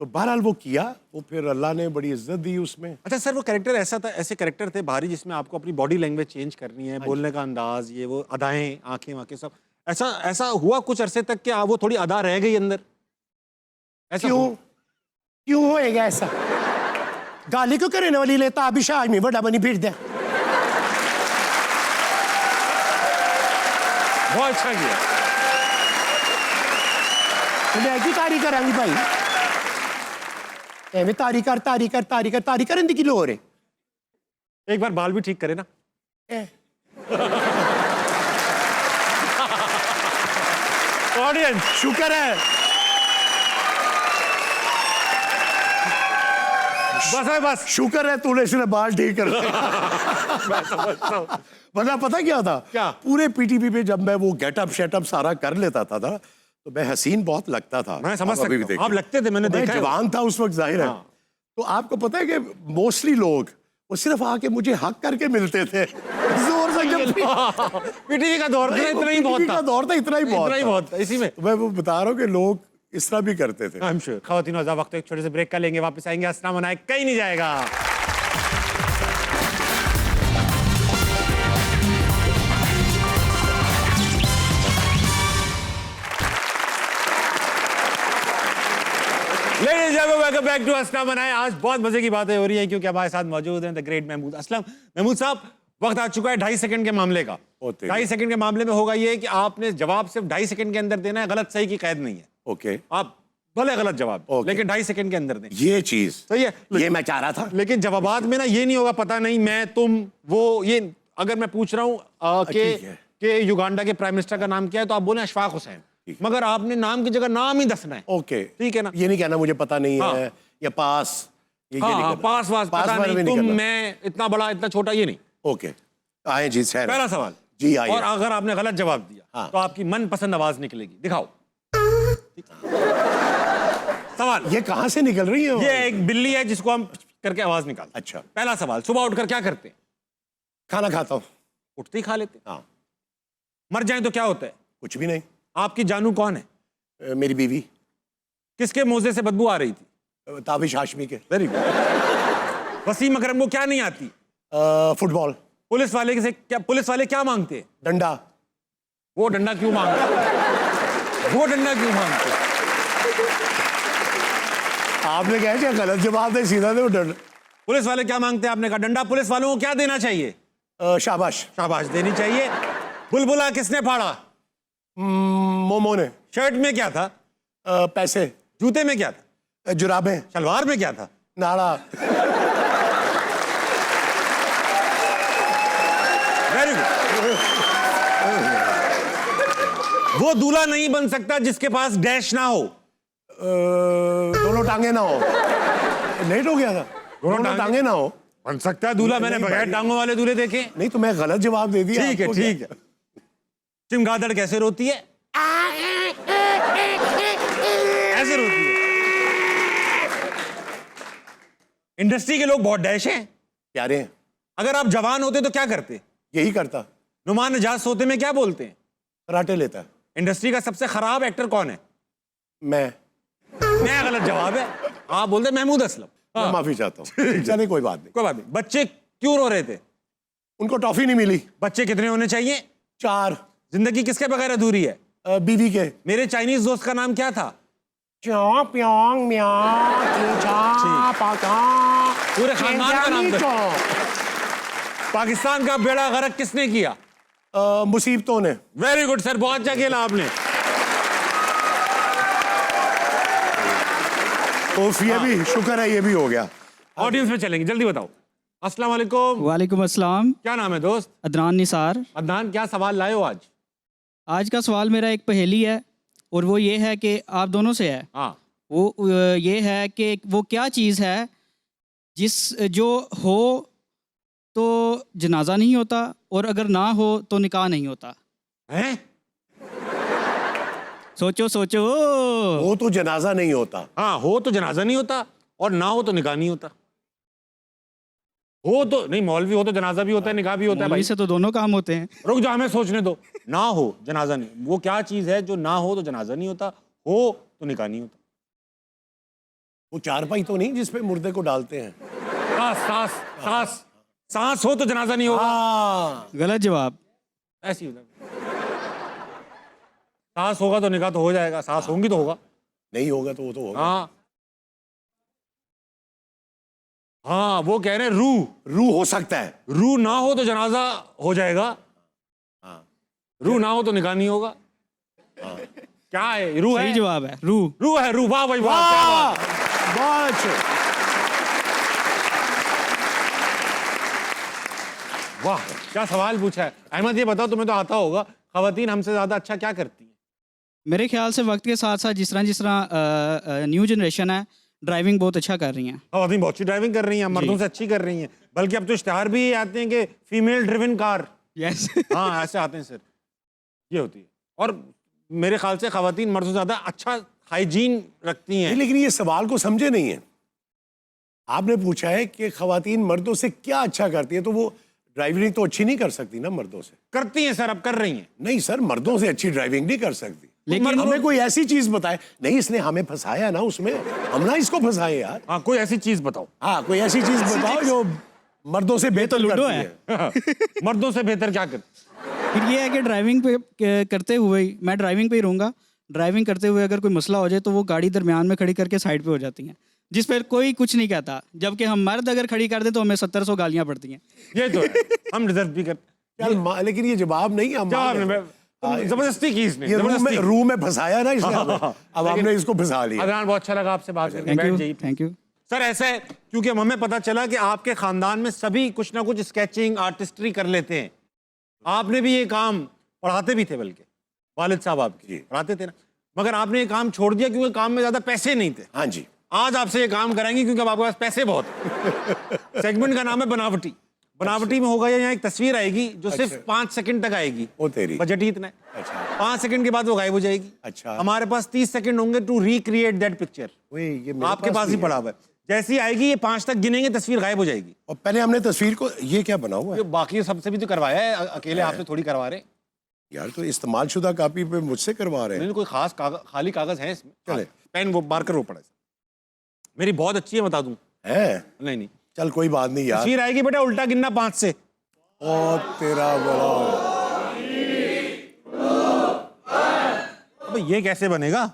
तो बहरहाल वो किया, वो फिर अल्लाह ने बड़ी इज्जत दी उसमें। अच्छा सर, वो कैरेक्टर ऐसा था, ऐसे कैरेक्टर थे बाहरी जिसमें आपको अपनी बॉडी लैंग्वेज चेंज करनी है, बोलने का अंदाज, ये वो अदाएं, आंखें वाँखें सब, ऐसा ऐसा हुआ कुछ अरसे तक कि वो थोड़ी अदा रह गई अंदर? ऐसा क्यों हुआ? क्यों होएगा ऐसा? गाली क्यों करने वाली लेता अभी शाह में बड़ा बनी फिर दे। बहुत अच्छा किया। तो मैं की तारी करांगी भाई, एवं तारी कर तारी कर तारी कर तारी करने की लोड़ है। एक बार बाल भी ठीक करे ना। ऑडियंस शुक्र है, बस है, बस शुक्र है तूने सिर्फ बाल ठीक कर दिए। मैं समझता हूँ। वरना पता क्या था, क्या? पूरे पीटीपी पे जब मैं वो गेटअप शेटअप सारा कर लेता था ना, तो मैं हसीन बहुत लगता था। मैं समझ आप अभी भी सकता हूँ, देखिए। आप लगते थे, मैंने मैं देखा है। जवान था उस वक्त, जाहिर है। हाँ। तो आपको पता है कि मोस्टली लोग वो सिर्फ आके मुझे हक करके मिलते थे, जोर से जब भी। पीटीवी का दौर था, इतना ही बहुत PTV था। का दौर था, इतना ही बहुत इतना ही था। बहुत था, इसी में। तो मैं वो बता रहा हूँ कि लोग इस तरह भी करते थे। I am sure. खवातीन हज़ार, वक्त एक छोटे से ब्रेक का लेंगे, वापस आएंगे। हंसना मनाए कहीं नहीं जाएगा। Ladies and gentleman, welcome back to हंसना मनाए। आज बहुत मजे की बातें हो रही हैं क्योंकि हमारे साथ मौजूद हैं द ग्रेट महमूद असलम। महमूद साहब, वक्त आ चुका है 2.5 सेकंड के मामले का। 2.5 सेकंड के मामले में होगा ये कि आपने जवाब सिर्फ 2.5 सेकंड के अंदर देना है, गलत सही की कैद नहीं है। ओके, आप भले गलत जवाब, Okay. लेकिन 2.5 सेकंड के अंदर दें। ये चीज सही है। ये मैं चाह रहा था। लेकिन जवाबात में ना ये नहीं होगा पता नहीं मैं तुम वो ये, अगर मैं पूछ रहा हूँ ठीक है। कि युगांडा के प्राइम मिनिस्टर का नाम क्या है, तो आप बोले अशफाक हुसैन, मगर आपने नाम की जगह नाम ही दसना है। ओके, ठीक है ना? ये नहीं कहना मुझे पता नहीं हाँ। है या पास, ये हाँ नहीं हाँ, करना। पास वास पास पता वाला भी नहीं, तुम करना। मैं, इतना बड़ा इतना छोटा, ये नहीं। ओके, आए जी सर। पहला सवाल जी आइए। और अगर आपने गलत जवाब दिया हाँ। तो आपकी मनपसंद आवाज निकलेगी। दिखाओ सवाल। ये कहाँ से निकल रही है? ये एक बिल्ली है जिसको हम करके आवाज निकाल। अच्छा, पहला सवाल, सुबह उठकर क्या करते हैं? खाना खाता हूँ। उठते ही खा लेते हैं। हाँ, मर जाए तो क्या होता है? कुछ भी नहीं। आपकी जानू कौन है? मेरी बीवी। किसके मोजे से बदबू आ रही थी? ताबिश हाशमी के। Very good. वसीम अकरम को क्या नहीं आती? फुटबॉल। पुलिस वाले से क्या, पुलिस वाले क्या मांगते हैं? डंडा। वो डंडा क्यों मांगते? वो डंडा क्यों मांगते? आपने कहा क्या गलत जवाब दे, सीधा दे वो डंडा। पुलिस वाले क्या मांगते हैं? आपने कहा डंडा। पुलिस वालों को क्या देना चाहिए? शाबाश। शाबाश देनी चाहिए। बुलबुला किसने फाड़ा? मोमो ने। शर्ट में क्या था? पैसे। जूते में क्या था? जुराबें। शलवार में क्या था? नाड़ा। Very good. वो दूल्हा नहीं बन सकता जिसके पास डैश ना हो। दोनों टांगे ना हो। लेट हो गया था। दोनों टांगे ना हो। बन सकता है दूल्हा, मैंने नहीं बगैर भाई। टांगों वाले दूल्हे देखे। नहीं तो मैं गलत जवाब दे दिया। ठीक है, आपको क्या? ठीक है। चमगादड़ कैसे रोती है? ऐसे रोती है। इंडस्ट्री के लोग बहुत डैश हैं। प्यारे हैं। अगर आप जवान होते तो क्या करते? यही करता। नुमान नजात सोते में क्या बोलते हैं? कराटे लेता है। इंडस्ट्री का सबसे खराब एक्टर कौन है? मैं नया गलत जवाब है। आप बोलते हैं महमूद असलम। मैं माफी चाहता हूँ। चलिए कोई बात नहीं। कोई बात नहीं। बच्चे क्यों रो रहे थे? उनको टॉफी नहीं मिली। बच्चे कितने होने चाहिए? 4। जिंदगी किसके बगैर अधूरी है? बीवी के। मेरे चाइनीज दोस्त का नाम क्या था? पूरे खानदान का नाम था। पाकिस्तान का बेड़ा गर्क किसने किया? मुसीबतों ने। वेरी गुड सर, बहुत अच्छा खेला आपने। ये भी शुक्र है, ये भी हो गया। ऑडियंस में चलेंगे, जल्दी बताओ। अस्सलाम वालेकुम। वालेकुम अस्सलाम। क्या नाम है दोस्त? अदनान निसार। अदनान, क्या सवाल लाए हो आज? आज का सवाल मेरा एक पहेली है और वो ये है कि आप दोनों से है। हाँ। वो ये है कि वो क्या चीज़ है जिस जो हो तो जनाजा नहीं होता और अगर ना हो तो निकाह नहीं होता। हैं? सोचो सोचो। वो तो जनाजा नहीं होता। हाँ, हो तो जनाजा नहीं होता और ना हो तो निकाह नहीं होता। हो तो नहीं, मौलवी हो तो जनाजा भी होता है, निकाह भी होता है मौलवी भाई। से तो दोनों काम होते हैं। रुक जाओ, हमें सोचने दो। ना हो जनाजा नहीं, वो क्या चीज है जो ना हो तो जनाजा नहीं होता, हो तो निकाह नहीं होता। वो चारपाई तो नहीं जिसपे मुर्दे को डालते हैं? सांस सांस सांस सांस हो तो जनाजा नहीं होगा। हाँ, गलत जवाब। ऐसी होता है। सांस होगा तो निकाह तो हो जाएगा, सांस होंगी तो होगा। नहीं होगा तो वो तो होगा। हाँ हाँ, वो कह रहे हैं रूह हो सकता है। रूह ना हो तो जनाजा हो जाएगा, हाँ, रूह ना हो तो निकाह नहीं होगा। क्या है? रूह सही है, जवाब है, रूह। रूह है, रूह। वाह भाई वाह, क्या बात। बहुत अच्छे। वाह क्या सवाल पूछा है। अहमद ये बताओ, तुम्हें तो आता होगा, खवातीन हमसे ज्यादा अच्छा क्या करती हैं? मेरे ख्याल से वक्त के साथ साथ जिस तरह न्यू जनरेशन है, ड्राइविंग बहुत अच्छा कर रही हैं। खवातीन बहुत अच्छी ड्राइविंग कर रही हैं, मर्दों से अच्छी कर रही हैं। बल्कि अब तो इश्तिहार भी आते हैं कि फीमेल ड्रिवन कार। यस। हाँ ऐसे आते हैं सर, ये होती है। और मेरे ख्याल से खवातीन मर्दों से ज्यादा अच्छा हाइजीन रखती हैं। लेकिन ये सवाल को समझे नहीं है। आपने पूछा है कि खवातीन मर्दों से क्या अच्छा करती है, तो वो ड्राइविंग तो अच्छी नहीं कर सकती ना मर्दों से। करती हैं सर, अब कर रही हैं। नहीं सर, मर्दों से अच्छी ड्राइविंग नहीं कर सकती। लेकिन हमें कोई ऐसी चीज बताए। नहीं, इसने हमें फंसाया ना उसमें, हम ना इसको फंसाए यार। हाँ कोई ऐसी चीज बताओ। हाँ, कोई ऐसी चीज बताओ जो मर्दों से बेहतर लूडो करती है। मर्दों से बेहतर क्या कर? फिर ये है कि ड्राइविंग पे करते हुए मैं ड्राइविंग पे ही रहूँगा। ड्राइविंग करते हुए अगर कोई मसला हो जाए तो वो गाड़ी दरमियान में खड़ी करके साइड पे हो जाती हैं, जिस पर कोई कुछ नहीं कहता। जबकि हम मर्द अगर खड़ी कर दें तो हमें 700 गालियाँ पड़ती हैं। ये तो है, हम डिजर्व भी कर। चल लेकिन ये जवाब नहीं, हम जवाब मान नहीं, लेते। जबरदस्ती की इसने, ये जबरदस्ती। रूह में फंसाया ना इसने हमें। अब हमने इसको फंसा लिया। अदनान बहुत अच्छा लगा आपसे बात करके, थैंक बैठ यू, जाइए। Thank you. सर ऐसा है क्योंकि हमें पता चला कि आपके खानदान में सभी कुछ ना कुछ स्केचिंग आर्टिस्ट्री कर लेते हैं। आपने भी ये काम, पढ़ाते भी थे, बल्कि वालिद साहब आपके पढ़ाते थे ना, मगर आपने ये काम छोड़ दिया क्योंकि काम में ज्यादा पैसे नहीं थे। हाँ जी, आज आपसे ये काम कराएंगे क्योंकि अब आपके पास पैसे बहुत हैं। सेगमेंट का नाम है बनावटी। बनावटी में होगा, यहाँ एक तस्वीर आएगी जो सिर्फ 5 सेकंड तक आएगी। वो तेरी। बजट ही इतना है। अच्छा। 5 सेकंड के बाद वो गायब हो जाएगी। अच्छा। हमारे पास 30 सेकंड होंगे टू रिक्रिएट दैट पिक्चर। वही ये मेरे आपके पास ही भी पड़ा हुआ है। जैसी ही आएगी ये 5 तक गिनेंगे, तस्वीर गायब हो जाएगी। और पहले हमने तस्वीर को, ये क्या बना हुआ है ये बाकी सबसे भी तो करवाया है, अकेले आपसे थोड़ी करवा रहे। यार? तो इस्तेमाल शुदा कापी पे मुझसे करवा रहे हैं। नहीं कोई खास खाली कागज है इसमें। चले। पेन वो मार्कर वो पड़ा है। मेरी बहुत अच्छी है, बता दूं। हैं? नहीं चल कोई बात नहीं यार। तस्वीर आएगी बेटा, उल्टा गिनना 5 से। और तेरा बड़ा। अबे ये कैसे बनेगा?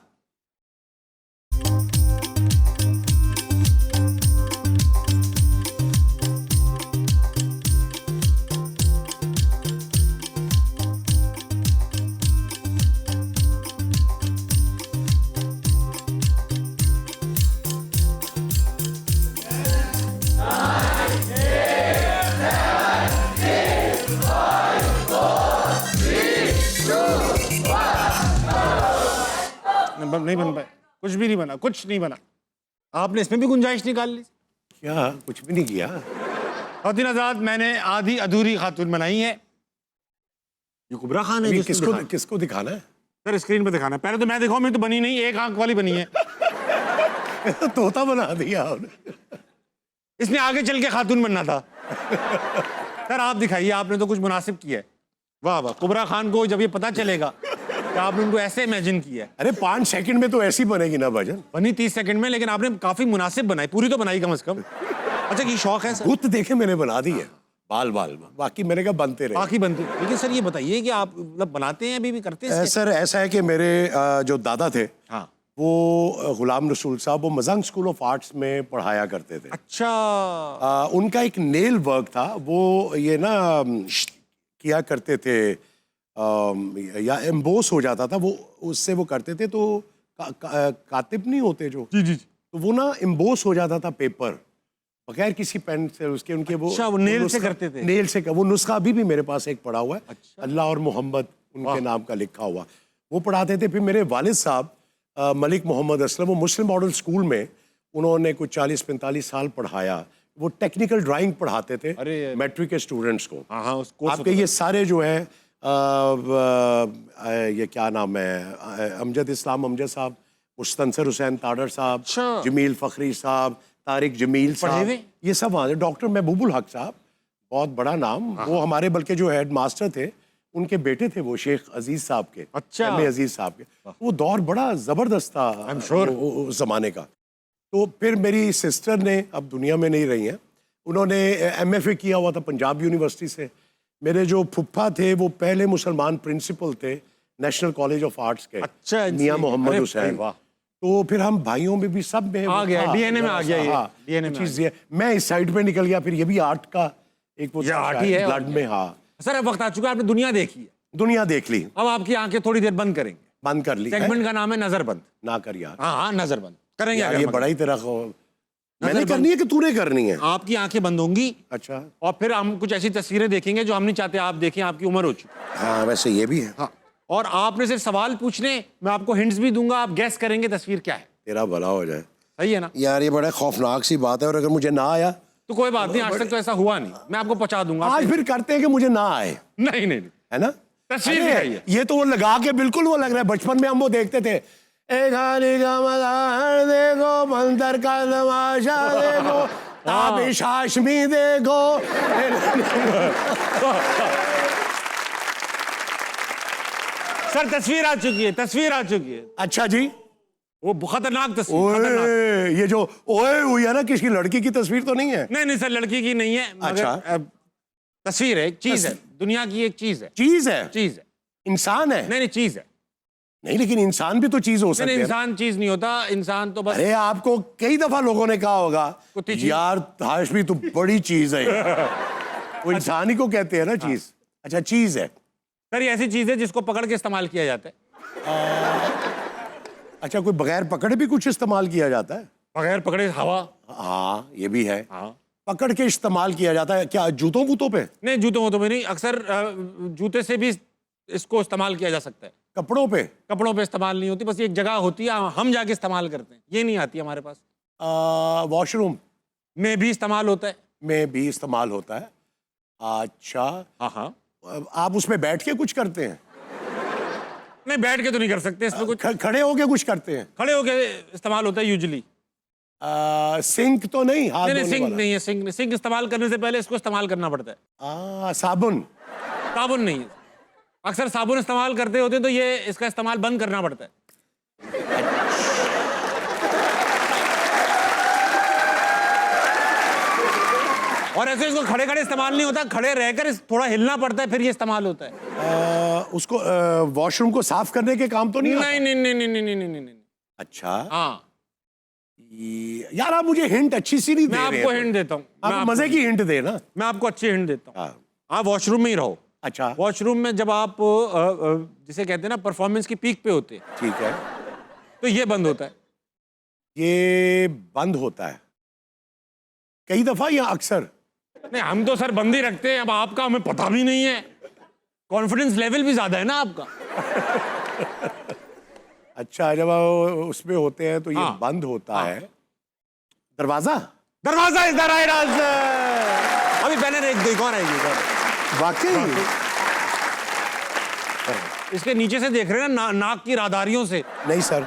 नहीं बन पाए, कुछ भी नहीं बना, कुछ नहीं बना। आपने इसमें भी गुंजाइश निकाल ली। क्या? कुछ भी नहीं किया। खातून आजाद, मैंने आधी अधूरी खातून बनाई है। ये कुबरा खान है। अभी जिसने दिखाया। किसको दिखाना है? सर स्क्रीन पे दिखाना है। पहले तो मैं दिखाऊं, मेरी तो बनी नहीं, एक आंख वाली बनी है। तोता बना दिया इसने आगे चल के खातून बनना था। सर आप दिखाइए, आपने तो कुछ मुनासिब किया है। वाह वाह, कुबरा खान को जब ये पता चलेगा कि आपने उनको ऐसे इमेजिन किया है। अरे 5 सेकंड में तो ऐसी बनेगी ना भजन। बनी 30 सेकंड में, लेकिन आपने काफी मुनासिब बनाई, पूरी तो बनाई कम से कम। अच्छा ये शौक है सर? भूत देखे मैंने बना दी है, बाल बाकी मैंने कहा बनते रहे। बाकी बनती। लेकिन सर ये बताइए कि आप मतलब बनाते हैं, अभी भी करते हैं? सर ऐसा है कि मेरे जो दादा थे, हाँ। वो गुलाम रसूल साहब, वो मजंग स्कूल ऑफ आर्ट्स में पढ़ाया करते थे। अच्छा। उनका एक नेल वर्क था, वो ये ना किया करते थे, या एम्बोस हो जाता था वो, उससे वो करते थे। तो कातिब नहीं होते जो, जी, तो वो ना एम्बोस हो जाता था पेपर बगैर किसी पेन से उसके, उनके वो। अच्छा, वो नेल से करते थे? नेल से वो नुस्खा अभी भी मेरे पास एक पड़ा हुआ है। अच्छा। अल्लाह और मोहम्मद उनके नाम का लिखा हुआ, वो पढ़ाते थे। फिर मेरे वालिद साहब मलिक मोहम्मद असलम, वो मुस्लिम मॉडल स्कूल में उन्होंने कुछ 40-45 साल पढ़ाया। वो टेक्निकल ड्राइंग पढ़ाते थे मैट्रिक के स्टूडेंट्स को। हाँ, आपके ये सारे जो है ये क्या नाम है, अमजद इस्लाम अमजद साहब, मुस्तंसर हुसैन ताडर साहब, जमील फखरी साहब, तारिक जमील पढ़े साहब, हुए? ये सब वहाँ डॉक्टर महबूबुल हक साहब, बहुत बड़ा नाम, वो हमारे बल्कि जो हेड मास्टर थे उनके बेटे थे वो शेख अजीज साहब के, अच्छा। एम.ए. अजीज साहब के। वो दौर बड़ा जबरदस्त था I'm sure। उस जमाने का। तो फिर मेरी सिस्टर ने, अब दुनिया में नहीं रही हैं, उन्होंने MFA किया हुआ था पंजाब यूनिवर्सिटी से। मेरे जो फुफ्फा थे वो पहले मुसलमान प्रिंसिपल थे नेशनल कॉलेज ऑफ आर्ट्स के, अच्छा जी। मियां मोहम्मद अरे हुसैन। वाह। तो फिर हम भाइयों में भी सब में आ गया, था, DNA में आ गया ये, हाँ, DNA में चीज़ ये। मैं इस साइड पे निकल गया, फिर ये भी आर्ट का एक वो ये आर्ट ही है। ब्लड में। हाँ सर अब वक्त आ चुका है, आपने दुनिया देखी है, दुनिया देख ली, अब आपकी आंखें थोड़ी देर बंद करेंगे। बंद कर ली है? सेगमेंट का नाम है नजर बंद। ना कर यार, हाँ हाँ नजर बंद करेंगे। यार अगर ये मगर। बड़ा ही तेरा मैंने बंद। करनी है कि तूने करनी है? आपकी आंखें बंद होंगी अच्छा और फिर हम कुछ ऐसी तस्वीरें देखेंगे जो हम नहीं चाहते आप देखें, आपकी उम्र हो चुकी। हाँ वैसे ये भी है। हाँ और आपने सिर्फ सवाल पूछने, मैं आपको हिंट्स भी दूंगा, आप गैस करेंगे तस्वीर क्या है। तेरा भला हो जाए सही है ना? यार, ये बड़ा खौफनाक सी बात है, और अगर मुझे ना आया तो कोई बात नहीं, आज तक तो ऐसा हुआ नहीं, मैं आपको पहुंचा दूंगा। आज फिर करते हैं कि मुझे ना आए, नहीं नहीं नहीं। है ना? तस्वीर अरे, दिखाइए। ये तो वो लगा के बिल्कुल वो लग रहा है, बचपन में हम वो देखते थे, एक हाली का मज़ार देखो, बंदर का तमाशा देखो, ताबिश हाशमी देखो। सर तस्वीर आ चुकी है, तस्वीर आ चुकी है। अच्छा जी। वो खतरनाक तस्वीर, खतरनाक। ओए, ये जो ओए हुई है ना, किसी लड़की की तस्वीर तो नहीं है? नहीं नहीं सर, लड़की की नहीं है, मगर अच्छा। तस्वीर है, एक चीज है, दुनिया की एक चीज है। चीज है? चीज है। इंसान है? नहीं नहीं चीज है। नहीं, लेकिन इंसान भी तो चीज हो नहीं सकती है। इंसान चीज नहीं होता, इंसान तो बस। अरे आपको कई दफा लोगों ने कहा होगा, कुत्ती चीज। यार हाशमी तो बड़ी चीज है यार। वो इंसान ही को कहते हैं ना चीज। अच्छा चीज है। सर ये ऐसी चीज है जिसको पकड़ के इस्तेमाल किया जाता है। अच्छा, कोई बगैर पकड़े भी कुछ इस्तेमाल किया जाता है? बगैर पकड़े हवा। हाँ ये भी है। हाँ पकड़ के इस्तेमाल किया जाता है क्या जूतों वूतों पे? नहीं जूतों वूतों में नहीं, अक्सर जूते से भी इसको इस्तेमाल किया जा सकता है। कपड़ों पे? कपड़ों पे इस्तेमाल नहीं होती, बस एक जगह होती है, हम जाके इस्तेमाल करते हैं, ये नहीं आती हमारे पास। वॉशरूम में भी इस्तेमाल होता है। में भी इस्तेमाल होता है। अच्छा, हाँ हाँ। आप उसमें बैठ के कुछ करते हैं? नहीं बैठ के तो नहीं कर सकते इसमें कुछ, खड़े होके कुछ करते हैं? खड़े होके इस्तेमाल होता है यूजुअली। सिंक तो नहीं? हाथ नहीं नहीं धोने सिंक वाला? नहीं है, सिंक इस्तेमाल करने से पहले इसको इस्तेमाल करना पड़ता है। साबुन? साबुन नहीं है, अक्सर साबुन इस्तेमाल करते होते हैं तो ये इसका इस्तेमाल बंद करना पड़ता है। और ऐसे इसको खड़े खड़े इस्तेमाल नहीं होता, खड़े रहकर थोड़ा हिलना पड़ता है, फिर ये इस्तेमाल होता है। उसको वॉशरूम को साफ करने के काम तो नहीं आता? नहीं नहीं नहीं नहीं नहीं नहीं नहीं नहीं। अच्छा। हाँ यार आप मुझे हिंट अच्छी सी नहीं दे मैं रहे आपको हैं। हिंट देता हूँ, आप मजे की हिंट दे ना। मैं आपको अच्छी हिंट देता हूँ। हाँ। आप वॉशरूम में ही रहो। अच्छा वॉशरूम में जब आप जिसे कहते हैं ना परफॉर्मेंस की पीक पे होते हैं, ठीक है। तो ये बंद होता है। ये बंद होता है कई दफा या अक्सर? नहीं हम तो सर बंद ही रखते हैं, अब आपका हमें पता भी नहीं है, कॉन्फिडेंस लेवल भी ज्यादा है ना आपका। अच्छा, जब आप उसमें होते हैं तो ये हाँ। बंद होता हाँ। है। दरवाजा? दरवाजा इज द राइट आंसर। अभी पहले एक और आएगी। वाकई? इसके नीचे से देख रहे हैं ना, नाक की राहदारियों से। नहीं सर,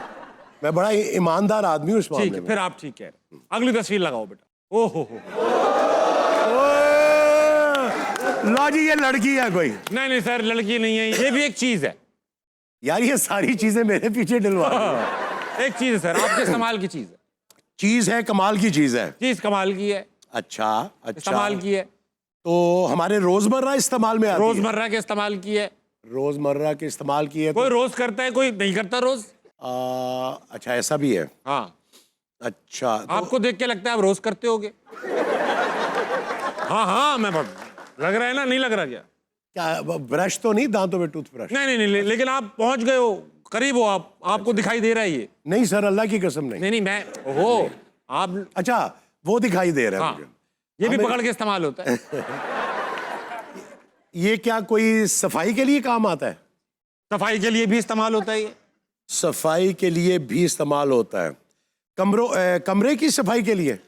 मैं बड़ा ईमानदार आदमी हूँ इस ठीक मामले है में। फिर आप ठीक कह रहे हैं। अगली तस्वीर लगाओ बेटा। ओहो लो जी, ये लड़की है कोई? नहीं नहीं सर लड़की नहीं है, ये भी एक चीज है। यार ये सारी चीजें मेरे पीछे डलवा रही हैं। एक चीज है सर, आपके इस्तेमाल की चीज है। चीज है, कमाल की चीज है। चीज कमाल की है, अच्छा अच्छा। इस्तेमाल की है, तो हमारे रोजमर्रा इस्तेमाल में आती है? रोजमर्रा के इस्तेमाल की है। रोजमर्रा के इस्तेमाल की है कोई तो रोज करता है, कोई नहीं करता रोज। अच्छा ऐसा भी है। हाँ अच्छा तो आपको देख के लगता है आप रोज करते होगे। हाँ हाँ मैं लग रहा है ना, नहीं लग रहा क्या? क्या ब्रश तो नहीं, दांतों में टूथब्रश? नहीं नहीं नहीं, लेकिन आप पहुंच गए हो, करीब हो आप, आपको दिखाई दे रहा है ये। नहीं सर, अल्लाह की कसम नहीं। नहीं नहीं मैं हो आप। अच्छा वो दिखाई दे रहा है हाँ मुझे। ये भी हमें- पकड़ के इस्तेमाल होता है। ये क्या कोई सफाई के लिए काम आता है? सफाई के लिए भी इस्तेमाल होता है ये। सफाई के लिए भी इस्तेमाल होता है। कमरे की सफाई के लिए?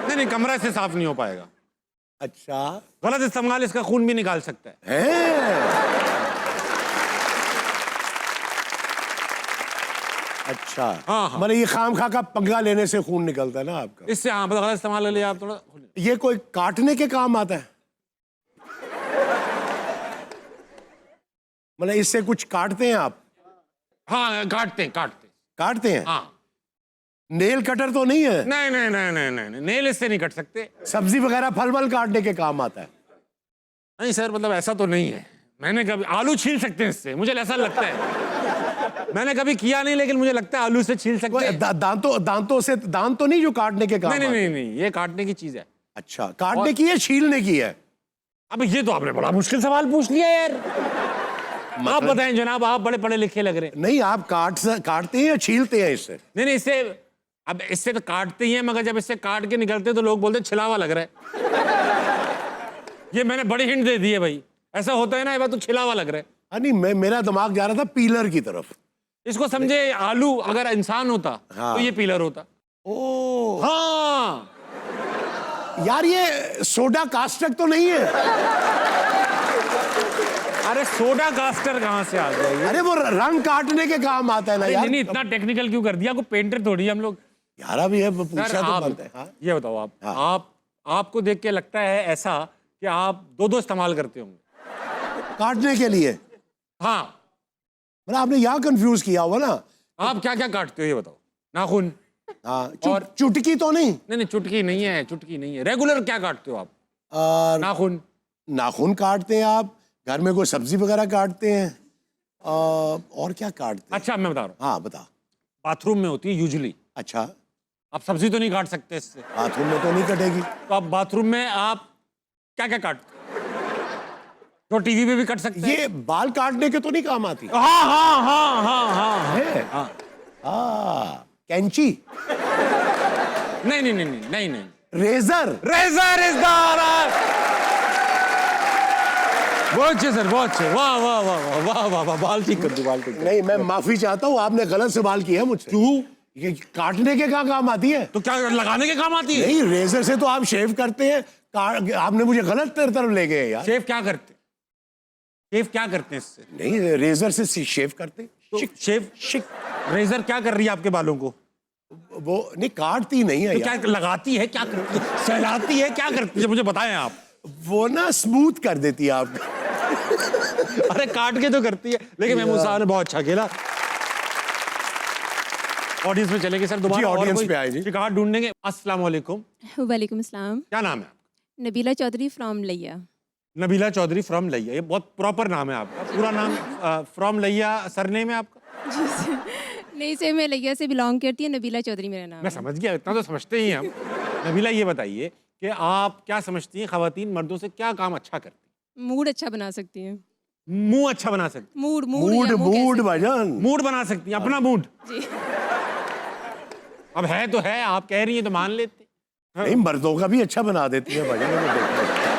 नहीं नहीं कमरा से साफ नहीं हो पाएगा। अच्छा गलत इस्तेमाल इसका खून भी निकाल सकता है। अच्छा हाँ, हाँ। मतलब ये खामखा का पंगा लेने से खून निकलता है ना आपका। इससे हाँ गलत इस्तेमाल कर लिया आप थोड़ा। ये कोई काटने के काम आता है? मतलब इससे कुछ काटते हैं आप? हाँ काटते हैं काटते हैं? हाँ। नेल कटर तो नहीं है? नहीं नहीं नहीं नहीं नहीं नेल इससे नहीं कट सकते। सब्जी वगैरह फल वल काटने के काम आता है? नहीं सर मतलब ऐसा तो नहीं है। मैंने कभी आलू छील सकते हैं इससे, मुझे ऐसा लगता है। मैंने कभी किया नहीं लेकिन मुझे लगता है आलू से छील सकते हैं। दांतों से दांत तो नहीं जो काटने के काम नहीं नहीं आते हैं? नहीं नहीं ये काटने की चीज है। अच्छा काटने की है छीलने की है? अब ये तो आपने बड़ा मुश्किल सवाल पूछ लिया यार। आप बताएं जनाब, आप बड़े पढ़े लिखे लग रहे हैं। नहीं आप काटते हैं या छीलते हैं इससे? नहीं नहीं इससे अब इससे तो काटते ही हैं मगर जब इससे काट के निकलते हैं तो लोग बोलते हैं छिलावा लग रहा है। ये मैंने बड़ी हिंट दे दी है भाई। ऐसा होता है ना ये बात तो छिलावा लग रहा है। हाँ नहीं मेरा दिमाग जा रहा था पीलर की तरफ। इसको समझे आलू अगर इंसान होता हाँ। तो ये पीलर होता। ओ हाँ यार ये सोडा कास्टक तो नहीं है? अरे सोडा कास्टर कहाँ से आ गया ये? अरे वो रंग काटने के काम आता है ना यार। नहीं नहीं इतना टेक्निकल क्यों कर दिया? को पेंटर थोड़ी हम लोग। यार अभी है पूछा सर, तो आप बनता है। हाँ? ये बताओ आप हाँ। आपको देख के लगता है ऐसा कि आप दो इस्तेमाल करते होंगे काटने के लिए? हाँ। मतलब आपने यहाँ कंफ्यूज किया हुआ ना। आप क्या क्या काटते हो ये बताओ? नाखून? हाँ और चुटकी तो नहीं? नहीं चुटकी नहीं है, चुटकी नहीं है। रेगुलर क्या काटते हो आप? नाखून? नाखून काटते हैं आप, घर में कोई सब्जी वगैरह काटते हैं, और क्या काटते हैं? अच्छा मैं बता रहा हूँ। हाँ बता। बाथरूम में होती है यूजुअली। अच्छा आप सब्जी तो नहीं काट सकते इससे। बाथरूम में तो नहीं कटेगी। तो आप बाथरूम में आप क्या क्या काटते हो? तो टीवी पे भी कट सकते हैं। ये बाल काटने के तो नहीं काम आती? हाँ हाँ हाँ हाँ हाँ है? हाँ। कैंची? नहीं नहीं नहीं नहीं नहीं नहीं। रेजर? रेजर इज द बहुत अच्छे सर, बहुत अच्छे। वाह वाह वाह वाह वाह वाह वाह। बाल ठीक कर दो, बाल ठीक कर दो। नहीं मैं माफी चाहता हूँ, आपने गलत सवाल किया मुझसे। क्यों? ये काटने के क्या काम आती है? तो क्या लगाने के काम आती है? नहीं रेजर से तो आप शेव करते हैं। आपने मुझे गलत तरफ ले गए यार। शेव क्या करते? शेव क्या करते हैं इससे? नहीं रेजर से शेव करते। तो शेव शिक रेजर क्या कर रही है आपके बालों को? वो नहीं काटती नहीं है तो यार। क्या लगाती है, क्या करती है? सहलाती है, क्या करती है? मुझे बताएं आप। वो ना स्मूथ कर देती है आप। अरे काट के तो करती है। लेकिन महमूद साहब ने बहुत अच्छा खेला। ऑडियंस में चलेंगे सर दोबारा? जी, और ऑडियंस कोई पे आए जी। शिकार ढूंढेंगे। अस्सलाम वालेकुम। वालेकुम अस्सलाम। क्या नाम है आपका? नबीला चौधरी फ्रॉम लिया। नबीला चौधरी फ्रॉम लैया। ये बहुत प्रॉपर नाम है आपका। पूरा नाम फ्रॉम लैया सरनेम है आपका? जी सर। नहीं सर, मैं लिया से बिलोंग करती हूँ। नबीला चौधरी मेरा नाम मैं है। समझ गया, इतना तो समझते ही हैं हम। नबीला ये बताइए कि आप क्या समझती हैं खवातीन मर्दों से क्या काम अच्छा करती मूड अच्छा बना सकती हैं। हैं? मुंह अच्छा बना सकती मूड मूड या मुंह मूड कैसे- भजन। मूड बना सकती हैं, अपना मूड। जी। अब है तो है, आप कह रही हैं तो मान लेते। नहीं मर्दों का भी अच्छा बना देती है भजन। मैंने देखा।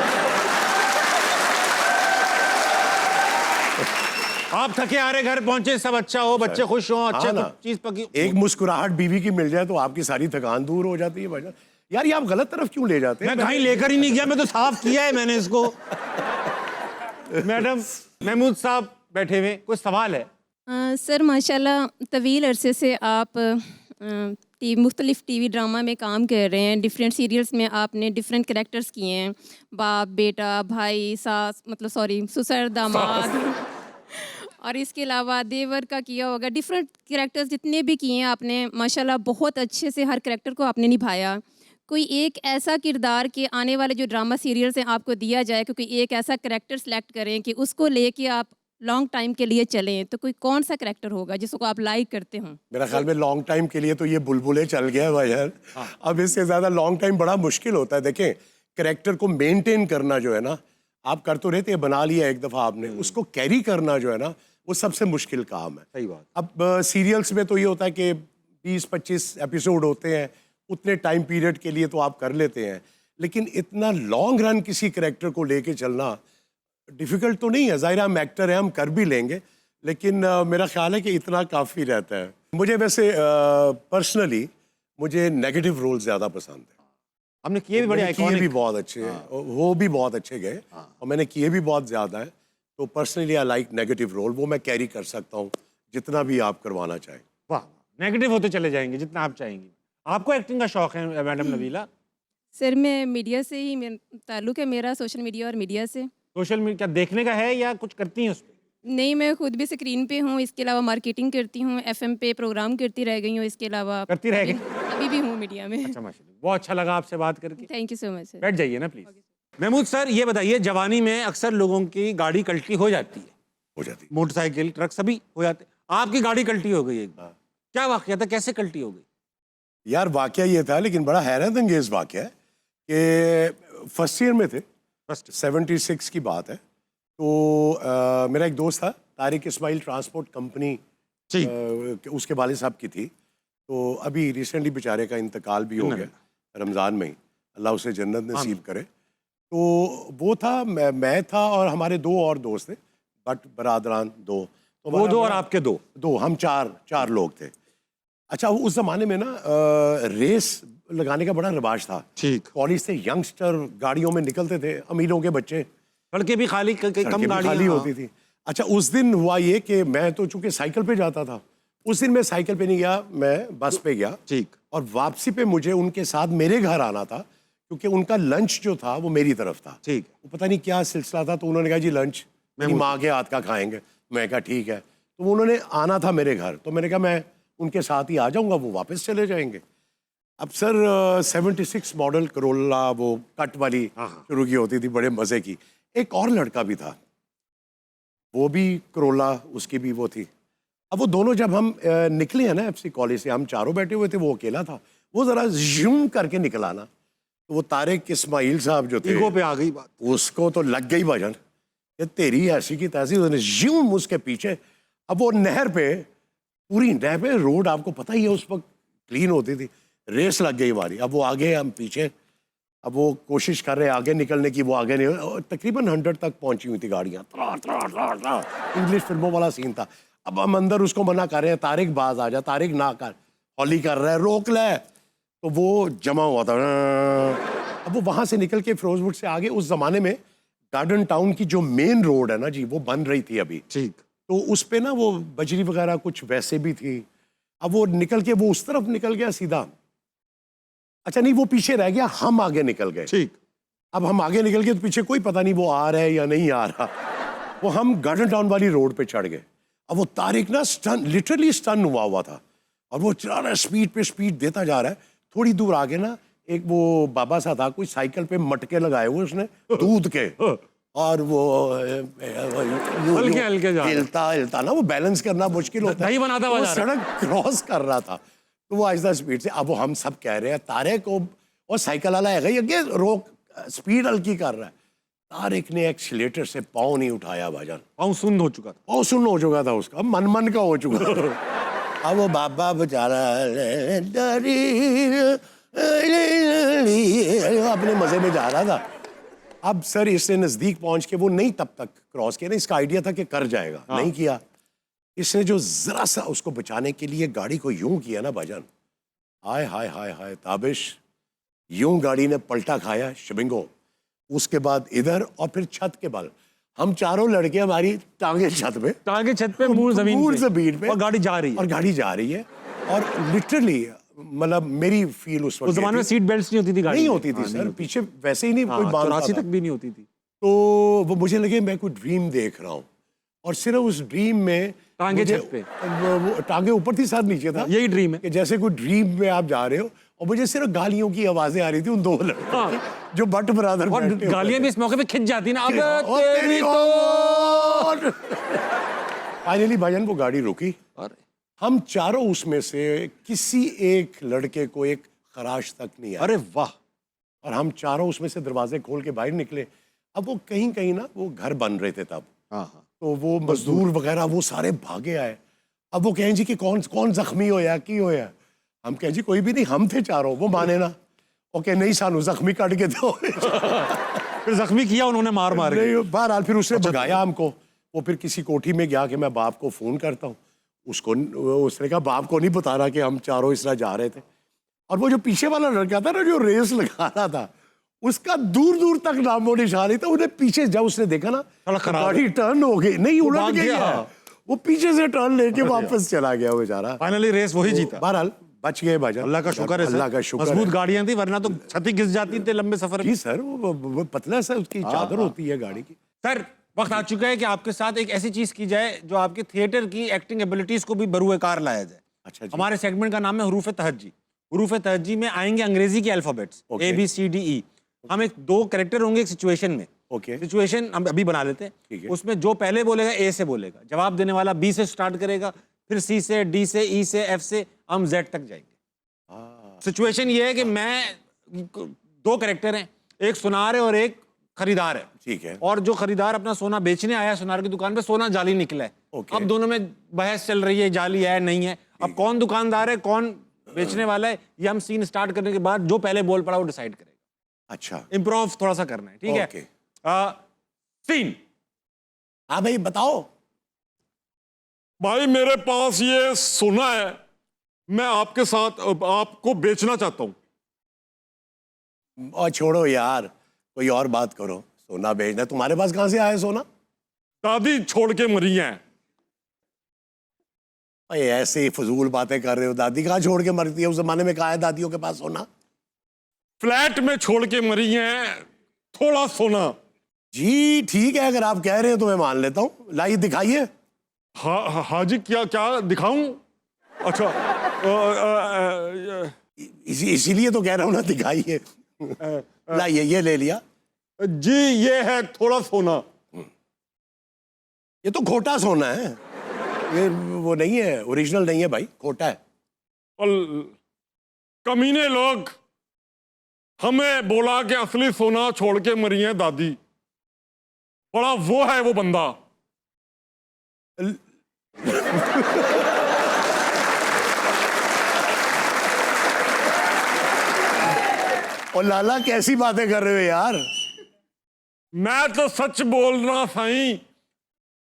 आप थके आ रहे घर पहुंचे, सब अच्छा हो, बच्चे खुश हो, अच्छे हाँ ना। चीज पकी। एक मुस्कुराहट बीवी की मिल जाए तो आपकी सारी थकान दूर हो जाती है भजन। यार ये आप गलत तरफ क्यों ले जाते हैं? मैं कहीं लेकर ही नहीं गया, मैं तो साफ किया है मैंने इसको। मैडम महमूद साहब बैठे हुए, कोई सवाल है? सर माशाल्लाह तवील अरसे से आप मुख्तलिफ टीवी ड्रामा में काम कर रहे हैं। डिफरेंट सीरियल्स में आपने डिफरेंट कैरेक्टर्स किए हैं। बाप, बेटा, भाई, सास, मतलब सॉरी ससुर, दामाद और इसके अलावा देवर का किया होगा। डिफरेंट कैरेक्टर्स जितने भी किए हैं आपने माशाल्लाह बहुत अच्छे से हर कैरेक्टर को आपने निभाया। कोई एक ऐसा किरदार के आने वाले जो ड्रामा सीरियल्स हैं आपको दिया जाए, क्योंकि एक ऐसा कैरेक्टर सेलेक्ट करें कि उसको लेके आप लॉन्ग टाइम के लिए चलें, तो कोई कौन सा कैरेक्टर होगा जिसको आप लाइक करते हो? मेरा ख्याल में लॉन्ग टाइम के लिए तो ये बुलबुले चल गया है भाई यार। अब इससे ज्यादा लॉन्ग टाइम बड़ा मुश्किल होता है। देखें कैरेक्टर को मेंटेन करना जो है ना, आप कर तो रहते हैं, बना लिया एक दफा आपने, उसको कैरी करना जो है ना वो सबसे मुश्किल काम है। सही बात। अब सीरियल्स में तो ये होता है कि 20-25 एपिसोड होते हैं, उतने टाइम पीरियड के लिए तो आप कर लेते हैं, लेकिन इतना लॉन्ग रन किसी कैरेक्टर को लेके चलना डिफ़िकल्ट तो नहीं है। ज़ाहिर हम एक्टर हैं, हम कर भी लेंगे, लेकिन मेरा ख्याल है कि इतना काफ़ी रहता है। मुझे वैसे पर्सनली मुझे नेगेटिव रोल ज़्यादा पसंद है। हमने किए भी बड़े मैंने किए भी आइकॉनिक। बहुत अच्छे हैं, वो भी बहुत अच्छे गए, और मैंने किए भी बहुत ज़्यादा है। तो personally I like negative role, वो मैं कैरी कर सकता हूँ जितना भी आप करवाना चाहें। वाह, नेगेटिव होते चले जाएंगे जितना आप चाहेंगी। आपको एक्टिंग का शौक है मैडम नबीला? सर मैं मीडिया से ही ताल्लुक़ है मेरा, सोशल मीडिया और मीडिया से। सोशल मीडिया देखने का है या कुछ करती हैं उस पर? नहीं, मैं खुद भी स्क्रीन पे हूँ, इसके अलावा मार्केटिंग करती हूँ, एफएम पे प्रोग्राम करती रह गई हूँ, इसके अलावा करती रह गई? अभी भी हूँ मीडिया में। अच्छा माशाल्लाह, बहुत अच्छा लगा आपसे बात करके। Thank you so much sir. बैठ जाइए ना प्लीज। महमूद सर ये बताइए, जवानी में अक्सर लोगों की गाड़ी कल्टी हो जाती है, हो जाती। मोटरसाइकिल ट्रक सभी हो जाते, आपकी गाड़ी कल्टी हो गई एक बार, क्या वाकया था, कैसे कल्टी हो गई? यार वाकया ये था, लेकिन बड़ा हैरत अंगेज वाकया है कि फर्स्ट ईयर में थे, फर्स्ट 76 की बात है। तो मेरा एक दोस्त था, तारिक इस्माइल ट्रांसपोर्ट कंपनी, जी उसके वालिद साहब की थी। तो अभी रिसेंटली बेचारे का इंतकाल भी हो गया रमज़ान में ही, अल्लाह उसे जन्नत नसीब करे। तो वो था, मैं था और हमारे दो और दोस्त थे, बट बरादरान दो। तो वो दो और आपके दो, हम चार लोग थे। अच्छा, उस ज़माने में ना रेस लगाने का बड़ा रिवाज था। ठीक। कॉलेज से यंगस्टर गाड़ियों में निकलते थे, अमीरों के बच्चे, सड़कें भी खाली, कम सड़कें भी गाड़ियां खाली होती थी। अच्छा, उस दिन हुआ ये कि मैं तो चूंकि साइकिल पे जाता था, उस दिन मैं साइकिल पे नहीं गया, मैं बस पे गया। ठीक। और वापसी पे मुझे उनके साथ मेरे घर आना था, क्योंकि उनका लंच जो था वो मेरी तरफ था। ठीक। वो पता नहीं क्या सिलसिला था, तो उन्होंने कहा जी लंच मेरी माँ के हाथ का खाएंगे। मैं कहा ठीक है। तो उन्होंने आना था मेरे घर, तो मैंने कहा मैं उनके साथ ही आ जाऊंगा, वो वापस चले जाएंगे। अब सर 76 मॉडल करोला, वो कट वाली शुरू की होती थी, बड़े मज़े की। एक और लड़का भी था, वो भी करोला, उसकी भी वो थी। अब वो दोनों जब हम निकले हैं ना एफसी कॉलेज से, हम चारों बैठे हुए थे, वो अकेला था। वो ज़रा जूम करके निकला ना, तो वो तारिक इस्माइल साहब जो थे, ईगो पे आ गई बात। उसको तो लग गई भजन कि तेरी ऐसी की तैसी। उसने जूम उसके पीछे। अब वो नहर पे, पूरी नहर पे, रोड आपको पता ही है उस वक्त क्लीन होती थी, रेस लग गई हमारी। अब वो आगे, हम पीछे। अब वो कोशिश कर रहे आगे निकलने की, वो आगे नहीं, तकरीबन 100 तक पहुंची हुई थी गाड़ियाँ। इंग्लिश फिल्मों वाला सीन था। अब हम अंदर उसको मना कर रहे हैं, तारिक बाज आ जा, तारिक ना कर, हॉली कर रहा है, रोक ले। तो वो जमा हुआ था। अब वो वहाँ से निकल के फिरोजपुर से आगे, उस ज़माने में गार्डन टाउन की जो मेन रोड है ना जी, वो बन रही थी अभी। ठीक। तो उस पे ना वो बजरी वगैरह कुछ वैसे भी थी। अब वो निकल के वो उस तरफ निकल गया सीधा। अच्छा नहीं, वो पीछे रह गया, हम आगे निकल गए। ठीक। अब हम आगे निकल गए तो पीछे कोई पता नहीं वो आ रहा है या नहीं आ रहा। वो हम गार्डन टाउन वाली रोड पे चढ़ गए। अब वो तारिक ना स्टन, लिटरली स्टन हुआ था, और वो चला रहा है, स्पीड पे स्पीड देता जा रहा है। थोड़ी दूर आगे ना एक वो बाबा सा था, कोई साइकिल पे मटके लगाए हुए उसने दूध के, और वो हल्के जा रहा है। हिलता ना, वो बैलेंस करना मुश्किल होता है। दही बनाता हुआ वो जा रहा है। सड़क क्रॉस कर रहा था, तो वो आहिस्ता स्पीड से। अब वो हम सब कह रहे हैं तारिक को, और साइकिल वाला है ये रोक, स्पीड हल्की कर रहा है। तारिक ने एक्सीलेटर से पाँव नहीं उठाया भाईजान। पाँव सुन्न हो चुका था। पाँव सुन्न हो चुका था उसका, मन का हो चुका था। अब वो बाबा बेचारा अपने मजे में जा रहा था। अब सर इससे नजदीक पहुंच के, वो नहीं तब तक क्रॉस किया ना, इसका आइडिया था कि कर जाएगा, नहीं किया। इसने जो जरा सा उसको बचाने के लिए गाड़ी को यूं किया ना भाईजान, हाय हाय हाय हाय ताबिश, यूं गाड़ी ने पलटा खाया शिबिंगो। उसके बाद इधर, और फिर छत के बल, हम चारों लड़के, हमारी टांगे छत पे, टांगे छत पे, मुंह जमीन पे, और गाड़ी जा रही है। और गाड़ी जा रही है, और लिटरली मतलब मेरी फील उस वक्त जमाने में सीट बेल्ट नहीं होती थी गाड़ी नहीं में। होती थी सर, पीछे वैसे ही नहीं कोई बांधता 84 था। तक भी नहीं होती थी। तो वो मुझे लगे मैं कोई ड्रीम देख रहा हूँ, और सिर्फ उस ड्रीम में टांगे मुझे- छत पे। वो टांगे ऊपर थी, सर नीचे था। यही ड्रीम है कि जैसे कोई ड्रीम में आप जा रहे हो, और मुझे सिर्फ गालियों की आवाजें आ रही थी उन दो लड़कों की, जो भट्ट ब्रदर और बैठे हुए गालियां थे। भी इस मौके पे खिंच जाती ना, अब और तेरी तो। फाइनली भाईजान वो गाड़ी रुकी। अरे हम चारों उसमें से किसी एक लड़के को एक खराश तक नहीं आया। अरे वाह। और हम चारों उसमें से दरवाजे खोल के बाहर निकले। अब वो कहीं कहीं ना वो घर बन रहे थे तब, तो वो मजदूर वगैरह वो सारे भागे आए। अब वो कहें जी कि कौन कौन जख्मी होया की होया। हम कहें जी कोई भी नहीं, हम थे चारों। वो माने ना, ओके नहीं सानू जख्मी कट के दो। फिर जख्मी किया उन्होंने, मार मार के। नहीं, बहरहाल फिर उसने भगाया हमको। वो फिर किसी कोठी में गया कि मैं बाप को फोन करता हूँ। उसने कहा बाप को नहीं बता रहा कि हम चारों इस तरह जा रहे थे। और वो जो पीछे वाला लड़का था ना, जो रेस लगा रहा था, उसका दूर दूर तक नामो निशान नहीं था। उन्हें पीछे जब उसने देखा ना, सड़क खराब गाड़ी टर्न हो गई, नहीं उलट भाग गई गया। है। वो पीछे से टर्न लेके वापस चला गया बेचारा। फाइनली रेस वही जीता। बहरहाल बच गए भाईजान, अल्लाह का शुक्र है सर। अल्लाह का शुक्र मजबूत है। गाड़ियां थी, वरना तो छती घिस जाती थी लंबे सफर में। जी सर, वो पतला सा उसकी चादर होती है गाड़ी की। सर वक्त आ चुका है कि आपके साथ एक ऐसी चीज की जाए जो आपके थिएटर की एक्टिंग एबिलिटीज को भी बरूए कार लाया जाए। अच्छा जी। हमारे सेगमेंट का नाम है हरूफ तहज्जी। हरूफ तहज्जी में आएंगे अंग्रेजी के अल्फाबेट्स Okay. ABCDE। हम एक दो कैरेक्टर होंगे एक सिचुएशन में। Okay. सिचुएशन हम अभी बना लेते ठीक हैं। है। उसमें जो पहले बोलेगा ए से बोलेगा, जवाब देने वाला बी से स्टार्ट करेगा, फिर सी से, डी से, ई से, एफ से, हम जेड तक जाएंगे। सिचुएशन ये है कि मैं दो कैरेक्टर हैं, एक सुनार है और एक खरीदार है। ठीक है। और जो खरीदार अपना सोना बेचने आया सुनार की दुकान पे, सोना जाली निकला है। Okay. अब दोनों में बहस चल रही है, जाली है नहीं है। अब कौन दुकानदार है कौन बेचने वाला है, ये हम सीन स्टार्ट करने के बाद जो पहले बोल पड़ा वो डिसाइड करेगा। अच्छा। इम्प्रोव थोड़ा सा करना है, ठीक है। Okay. सीन। हाँ भाई बताओ। भाई मेरे पास ये सोना है, मैं आपके साथ आपको बेचना चाहता हूं। और छोड़ो यार, कोई और बात करो। सोना बेचना, तुम्हारे पास कहाँ से आया सोना? दादी छोड़ के मरी हैं। अरे ऐसे ही फजूल बातें कर रहे हो। दादी कहाँ छोड़ के मरती है? उस जमाने में कहाँ है दादियों के पास सोना? फ्लैट में छोड़ के मरी हैं, थोड़ा सोना। जी ठीक है, अगर आप कह रहे हो तो मैं मान लेता हूँ। लाइए दिखाइए। हाँ जी, क्या क्या दिखाऊं? अच्छा इसीलिए तो कह रहा हूँ ना, दिखाइए। लाइए, ये ले लिया। जी ये है थोड़ा सोना। ये तो खोटा सोना है, ये वो नहीं है, ओरिजिनल नहीं है भाई, खोटा है। और कमीने लोग हमें बोला कि असली सोना छोड़ के मरी है दादी। बड़ा वो है वो बंदा। और लाला कैसी बातें कर रहे हो यार? मैं तो सच बोल रहा साईं।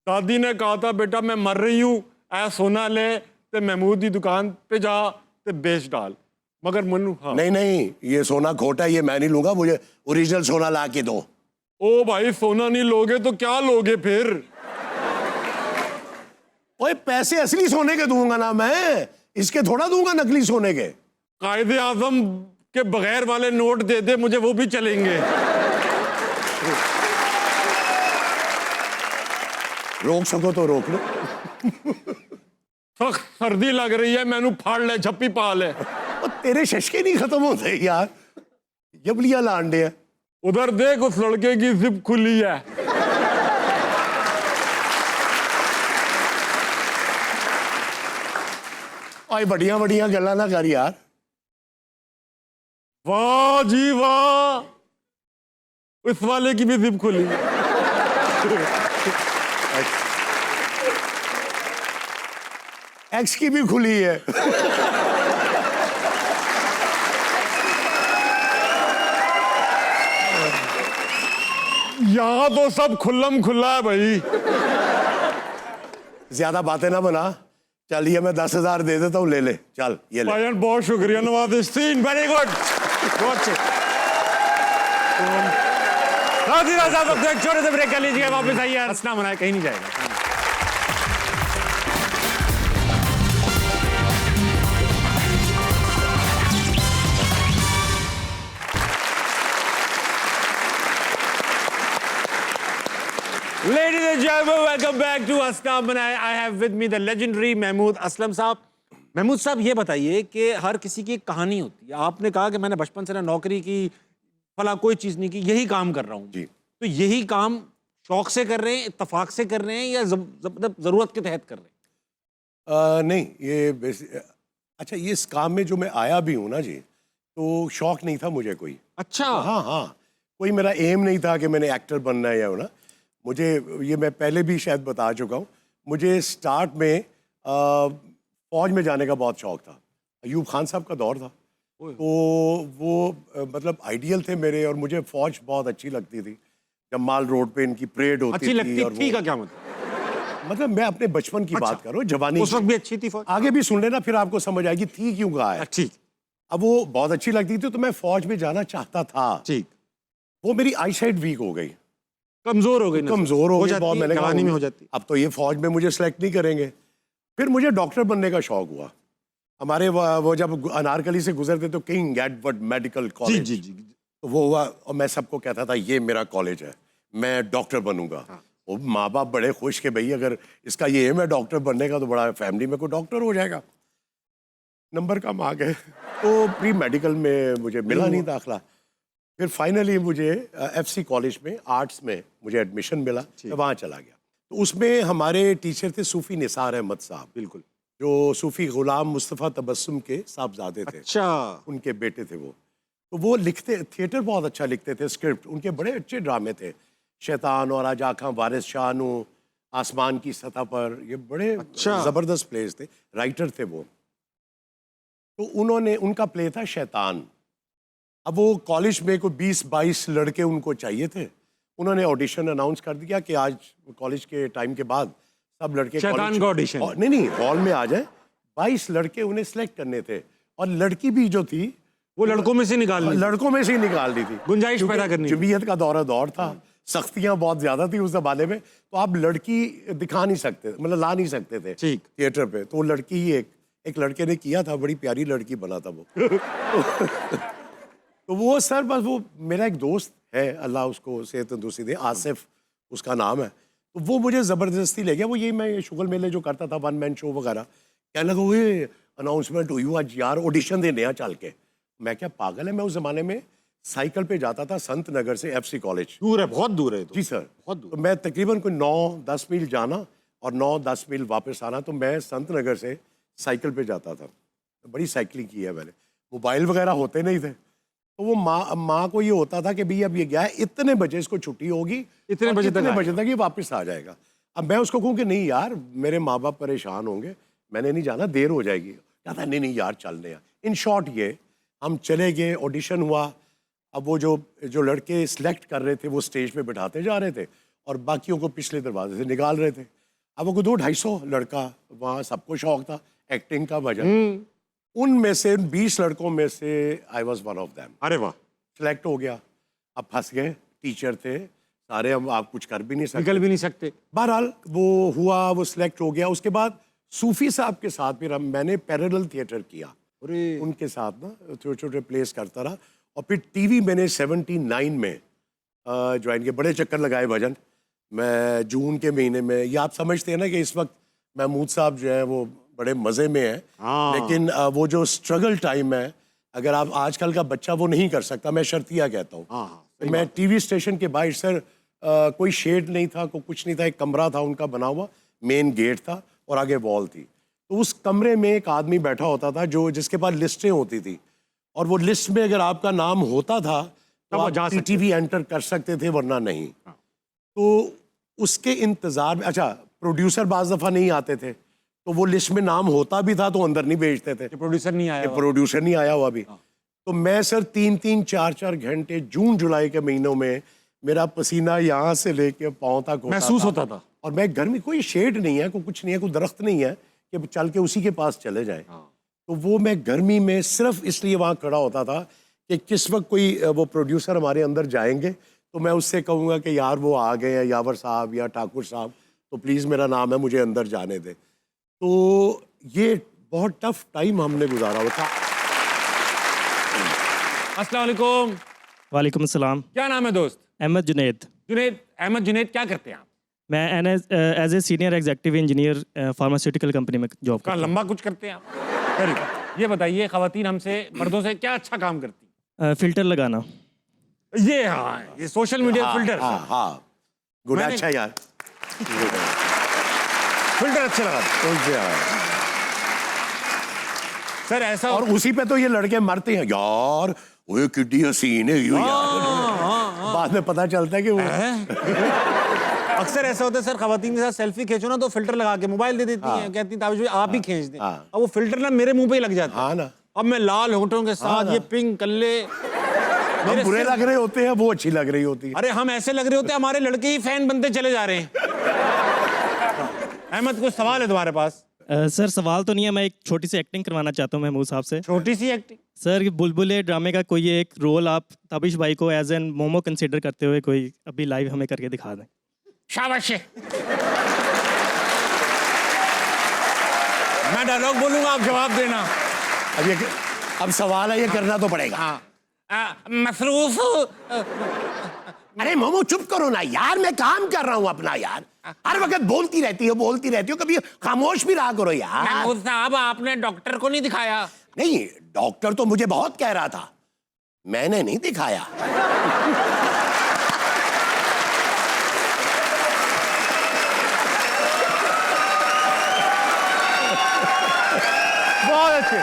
दादी ने कहा था बेटा मैं मर रही हूं, ऐ सोना ले ते महमूद की दुकान पे जा ते बेच डाल। मगर मनु हाँ। नहीं नहीं, ये सोना खोटा है, ये मैं नहीं लूंगा। मुझे ओरिजिनल सोना ला के दो। ओ भाई सोना नहीं लोगे तो क्या लोगे फिर? ओए पैसे असली सोने के दूंगा ना मैं, इसके थोड़ा दूंगा नकली सोने के। कायदे आजम के बगैर वाले नोट दे दे मुझे, वो भी चलेंगे। रोक सको तो रोक लो। सख्त सर्दी लग रही है, मैनू फाड़ ले, झप्पी पा ले। और तेरे शशके नहीं खत्म होते यार, जबलिया लांडे है। उधर देख उस लड़के की जिप खुली है। और बढ़िया बढ़िया गल्ला ना कर यार। वाह जी वाह, इस वाले की भी जिप खुली है। एक्स की भी खुली है। यहाँ तो सब खुल्लम खुल्ला है भाई। ज्यादा बातें ना बना। चल ये मैं 10,000 दे देता हूँ, ले ले। चल ये ले। भाईजान बहुत शुक्रिया, नवाज़ सीन वेरी गुड। साहब अब एक छोटे से ब्रेक कर लीजिए, वापस आइए। हंसना मनाए, कहीं नहीं जाएगा। Ladies and gentlemen, welcome back to हंसना मनाए। I have with me the legendary Mahmood Aslam साहब। महमूद साहब ये बताइए कि हर किसी की एक कहानी होती है। आपने कहा कि मैंने बचपन से ना नौकरी की, फला कोई चीज़ नहीं की, यही काम कर रहा हूँ जी। तो यही काम शौक से कर रहे हैं, इत्तेफाक से कर रहे हैं, या मतलब ज़रूरत के तहत कर रहे हैं? नहीं ये अच्छा, ये इस काम में जो मैं आया भी हूँ ना जी, तो शौक नहीं था मुझे कोई। अच्छा। हाँ हाँ, कोई मेरा एम नहीं था कि मैंने एक्टर बनना है या ना। मुझे ये मैं पहले भी शायद बता चुका हूँ, मुझे स्टार्ट में फौज में जाने का बहुत शौक था। अयूब खान साहब का दौर था, तो वो मतलब आइडियल थे मेरे, और मुझे फौज बहुत अच्छी लगती थी। जमाल रोड पे इनकी परेड होती अच्छी थी। लगती और थी वो- का क्या मतलब? मतलब मैं अपने बचपन की बात कर रहा हूँ, जवानी उस वक्त भी अच्छी थी फौज? आगे भी सुन लेना, फिर आपको समझ आएगी थी क्यों कहा है। ठीक अब वो बहुत अच्छी लगती थी, तो मैं फौज में जाना चाहता था। ठीक। वो मेरी आई साइट वीक हो गई। कमजोर हो गई नस्ल। कमजोर हो गई जाती बहुत। है, मैंने कहा जवानी में हो जाती है। अब तो ये फौज में मुझे सेलेक्ट नहीं करेंगे। फिर मुझे डॉक्टर बनने का शौक हुआ। हमारे वो जब अनारकली से गुजरते तो किंग एडवर्ड मेडिकल कॉलेज, जी जी जी। तो वो हुआ और मैं सबको कहता था ये मेरा कॉलेज है, मैं डॉक्टर बनूंगा। वो माँ बाप बड़े खुश के भाई अगर इसका ये एम है डॉक्टर बनने का तो बड़ा फैमिली में कोई डॉक्टर हो जाएगा। नंबर कम आ गए तो प्री मेडिकल में मुझे मिला नहीं दाखला। फिर फाइनली मुझे एफसी कॉलेज में आर्ट्स में मुझे एडमिशन मिला, मैं वहाँ चला गया। तो उसमें हमारे टीचर थे सूफ़ी निसार अहमद साहब, बिल्कुल। जो सूफ़ी गुलाम मुस्तफ़ा तबस्सुम के साहबजादे थे, अच्छा। उनके बेटे थे वो। तो वो लिखते, थिएटर बहुत अच्छा लिखते थे, स्क्रिप्ट उनके बड़े अच्छे ड्रामे थे। शैतान और आज आँखा, वारिस शाहनू, आसमान की सतह पर, ये बड़े अच्छा। ज़बरदस्त प्लेस थे, राइटर थे वो। तो उन्होंने, उनका प्ले था शैतान। अब वो कॉलेज में कोई 20-22 लड़के उनको चाहिए थे। उन्होंने ऑडिशन अनाउंस कर दिया कि आज कॉलेज के टाइम के बाद सब लड़के शैतान कॉलेज- का audition। नहीं हॉल में आ जाए। 22 लड़के उन्हें सेलेक्ट करने थे और लड़की भी जो थी वो लड़कों में से निकाल ली। लड़कों में से ही निकाल दी थी, गुंजाइश क्योंकि पैदा करनी। जमीयत का दौर था, सख्तियां बहुत ज्यादा थी उस जमाने में, तो आप लड़की दिखा नहीं सकते, मतलब ला नहीं सकते थे ठीक। थिएटर पे। तो वो लड़की ही एक लड़के ने किया था, बड़ी प्यारी लड़की बना था वो। तो वो सर बस वो मेरा एक दोस्त है, अल्लाह उसको सेहत तंदुरुस्ती दे, आसिफ उसका नाम है। तो वो मुझे ज़बरदस्ती ले गया। वो यही मैं शुगल मेले जो करता था, वन मैन शो वगैरह, कहने लगा वो अनाउंसमेंट हुई आज यार ऑडिशन देने आ चल के। मैं क्या पागल है, मैं उस ज़माने में साइकिल पे जाता था संत नगर से एफसी कॉलेज। दूर है, बहुत दूर है तो। जी सर, बहुत दूर। तो मैं तकरीबन कोई 9-10 मील जाना और 9-10 मील वापस आना। तो मैं संत नगर से साइकिल पे जाता था। बड़ी साइकिलिंग की है मैंने। मोबाइल वगैरह होते नहीं थे, तो वो माँ को ये होता था कि भाई अब ये गया है, इतने बजे इसको छुट्टी होगी, इतने और बजे तक इतने आएगा। बजे तक ये वापस आ जाएगा। अब मैं उसको कहूँ कि नहीं यार मेरे माँ बाप परेशान होंगे, मैंने नहीं जाना, देर हो जाएगी। कहता नहीं यार चलने यार। इन शॉर्ट ये हम चले गए, ऑडिशन हुआ। अब वो जो लड़के सिलेक्ट कर रहे थे वो स्टेज पे बिठाते जा रहे थे और बाकियों को पिछले दरवाजे से निकाल रहे थे। अब वो 200-250 लड़का, वहाँ सबको शौक था एक्टिंग का, भजन। उनमें से 20 लड़कों में से I was one of them. अरे वाह, सिलेक्ट हो गया। अब फंस गए, टीचर थे सारे, हम आप कुछ कर भी नहीं सकते। निकल भी नहीं सकते। बहरहाल वो हुआ, वो सिलेक्ट हो गया। उसके बाद सूफी साहब के साथ फिर मैंने पैरेलल थिएटर किया, अरे उनके साथ ना छोटे छोटे प्लेस करता रहा। और फिर टीवी मैंने 79 में ज्वाइन किया। बड़े चक्कर लगाए भजन। मैं जून के महीने में, ये आप समझते हैं ना कि इस वक्त महमूद साहब जो हैं वो बड़े मज़े में हैं, लेकिन वो जो स्ट्रगल टाइम है, अगर आप आजकल का बच्चा वो नहीं कर सकता। मैं शर्तिया कहता हूँ। मैं टीवी स्टेशन के बाहर सर, कोई शेड नहीं था, कोई कुछ नहीं था, एक कमरा था उनका बना हुआ, मेन गेट था और आगे वॉल थी। तो उस कमरे में एक आदमी बैठा होता था जिसके पास लिस्टें होती थी, और वो लिस्ट में अगर आपका नाम होता था तो वो जा आप सकते टीवी एंटर कर सकते थे, वरना नहीं। तो उसके इंतजार में, अच्छा प्रोड्यूसर बाज दफ़ा नहीं आते थे, तो वो लिस्ट में नाम होता भी था तो अंदर नहीं भेजते थे, प्रोड्यूसर नहीं आया। प्रोड्यूसर नहीं आया हुआ अभी। तो मैं सर 3-3, 4-4 घंटे जून जुलाई के महीनों में मेरा पसीना यहाँ से लेके पाँव तक महसूस होता था। और मैं घर में, कोई शेड नहीं है, कोई कुछ नहीं है, कोई दरख्त नहीं है कि चल के उसी के पास चले जाए। तो वो मैं गर्मी में सिर्फ इसलिए वहाँ खड़ा होता था कि किस वक्त कोई वो प्रोड्यूसर हमारे अंदर जाएंगे तो मैं उससे कहूँगा कि यार वो आ गए हैं यावर साहब या ठाकुर साहब, तो प्लीज़ मेरा नाम है, मुझे अंदर जाने दे। तो ये बहुत टफ टाइम हमने गुजारा होता। अस्सलाम वालेकुम। वालेकुम अस्सलाम। क्या नाम है दोस्त? अहमद जुनैद। जुनैद, अहमद जुनैद, क्या करते हैं आप? मैं as a senior executive engineer pharmaceutical company में जॉब का करता लंबा कुछ करते हैं आप? Very good. ये बताइए, खवातीन हमसे, मर्दों से क्या अच्छा काम करती हूँ। फ़िल्टर लगाना। हैं? ये हाँ, ये सोशल मीडिया फिल्टर। हाँ गुड, मैंने- अच्छा यार, फिल्टर अच्छे लगा सर, ऐसा। और उसी पे तो ये लड़के मरते हैं यार, वो किड्डी हसीन है यो यार। बाद में पता चलता है कि वो अक्सर ऐसा होता है सर, खवातीन के साथ सेल्फी खींचो ना तो फिल्टर लगा के मोबाइल दे देती हैं, कहती हैं ताबिश भाई आप ही खींच दें। अब वो फिल्टर ना मेरे मुंह पे ही लग जाता है। हाँ ना, अब मैं लाल होठों के साथ ये पिंक कल्ले, हम बुरे लग रहे होते हैं, वो अच्छी लग रही होती है। अरे हम ऐसे लग रहे होते हैं हमारे लड़के ही फैन बनते चले जा रहे हैं। अहमद, कुछ सवाल है तुम्हारे पास? सर सवाल तो नहीं है, मैं एक छोटी सी एक्टिंग करवाना चाहता हूँ महमूद साहब से। छोटी सी एक्टिंग। सर ये बुलबुले ड्रामे का कोई एक रोल आप ताबिश भाई को एज एन मोमो कंसिडर करते हुए कोई अभी लाइव हमें करके दिखा दें। शाबाश है। मैं डायलॉग बोलूंगा, आप जवाब देना। अब सवाल है, ये करना तो पड़ेगा। हाँ, मसरूफ। अरे मोमो चुप करो ना यार, मैं काम कर रहा हूँ अपना यार। हर वक्त बोलती रहती हो, कभी खामोश भी रहा करो यार। महमूद साहब, आपने डॉक्टर को नहीं दिखाया? नहीं, डॉक्टर तो मुझे बहुत कह रहा था, मैंने नहीं दिखाया। बहुत अच्छे।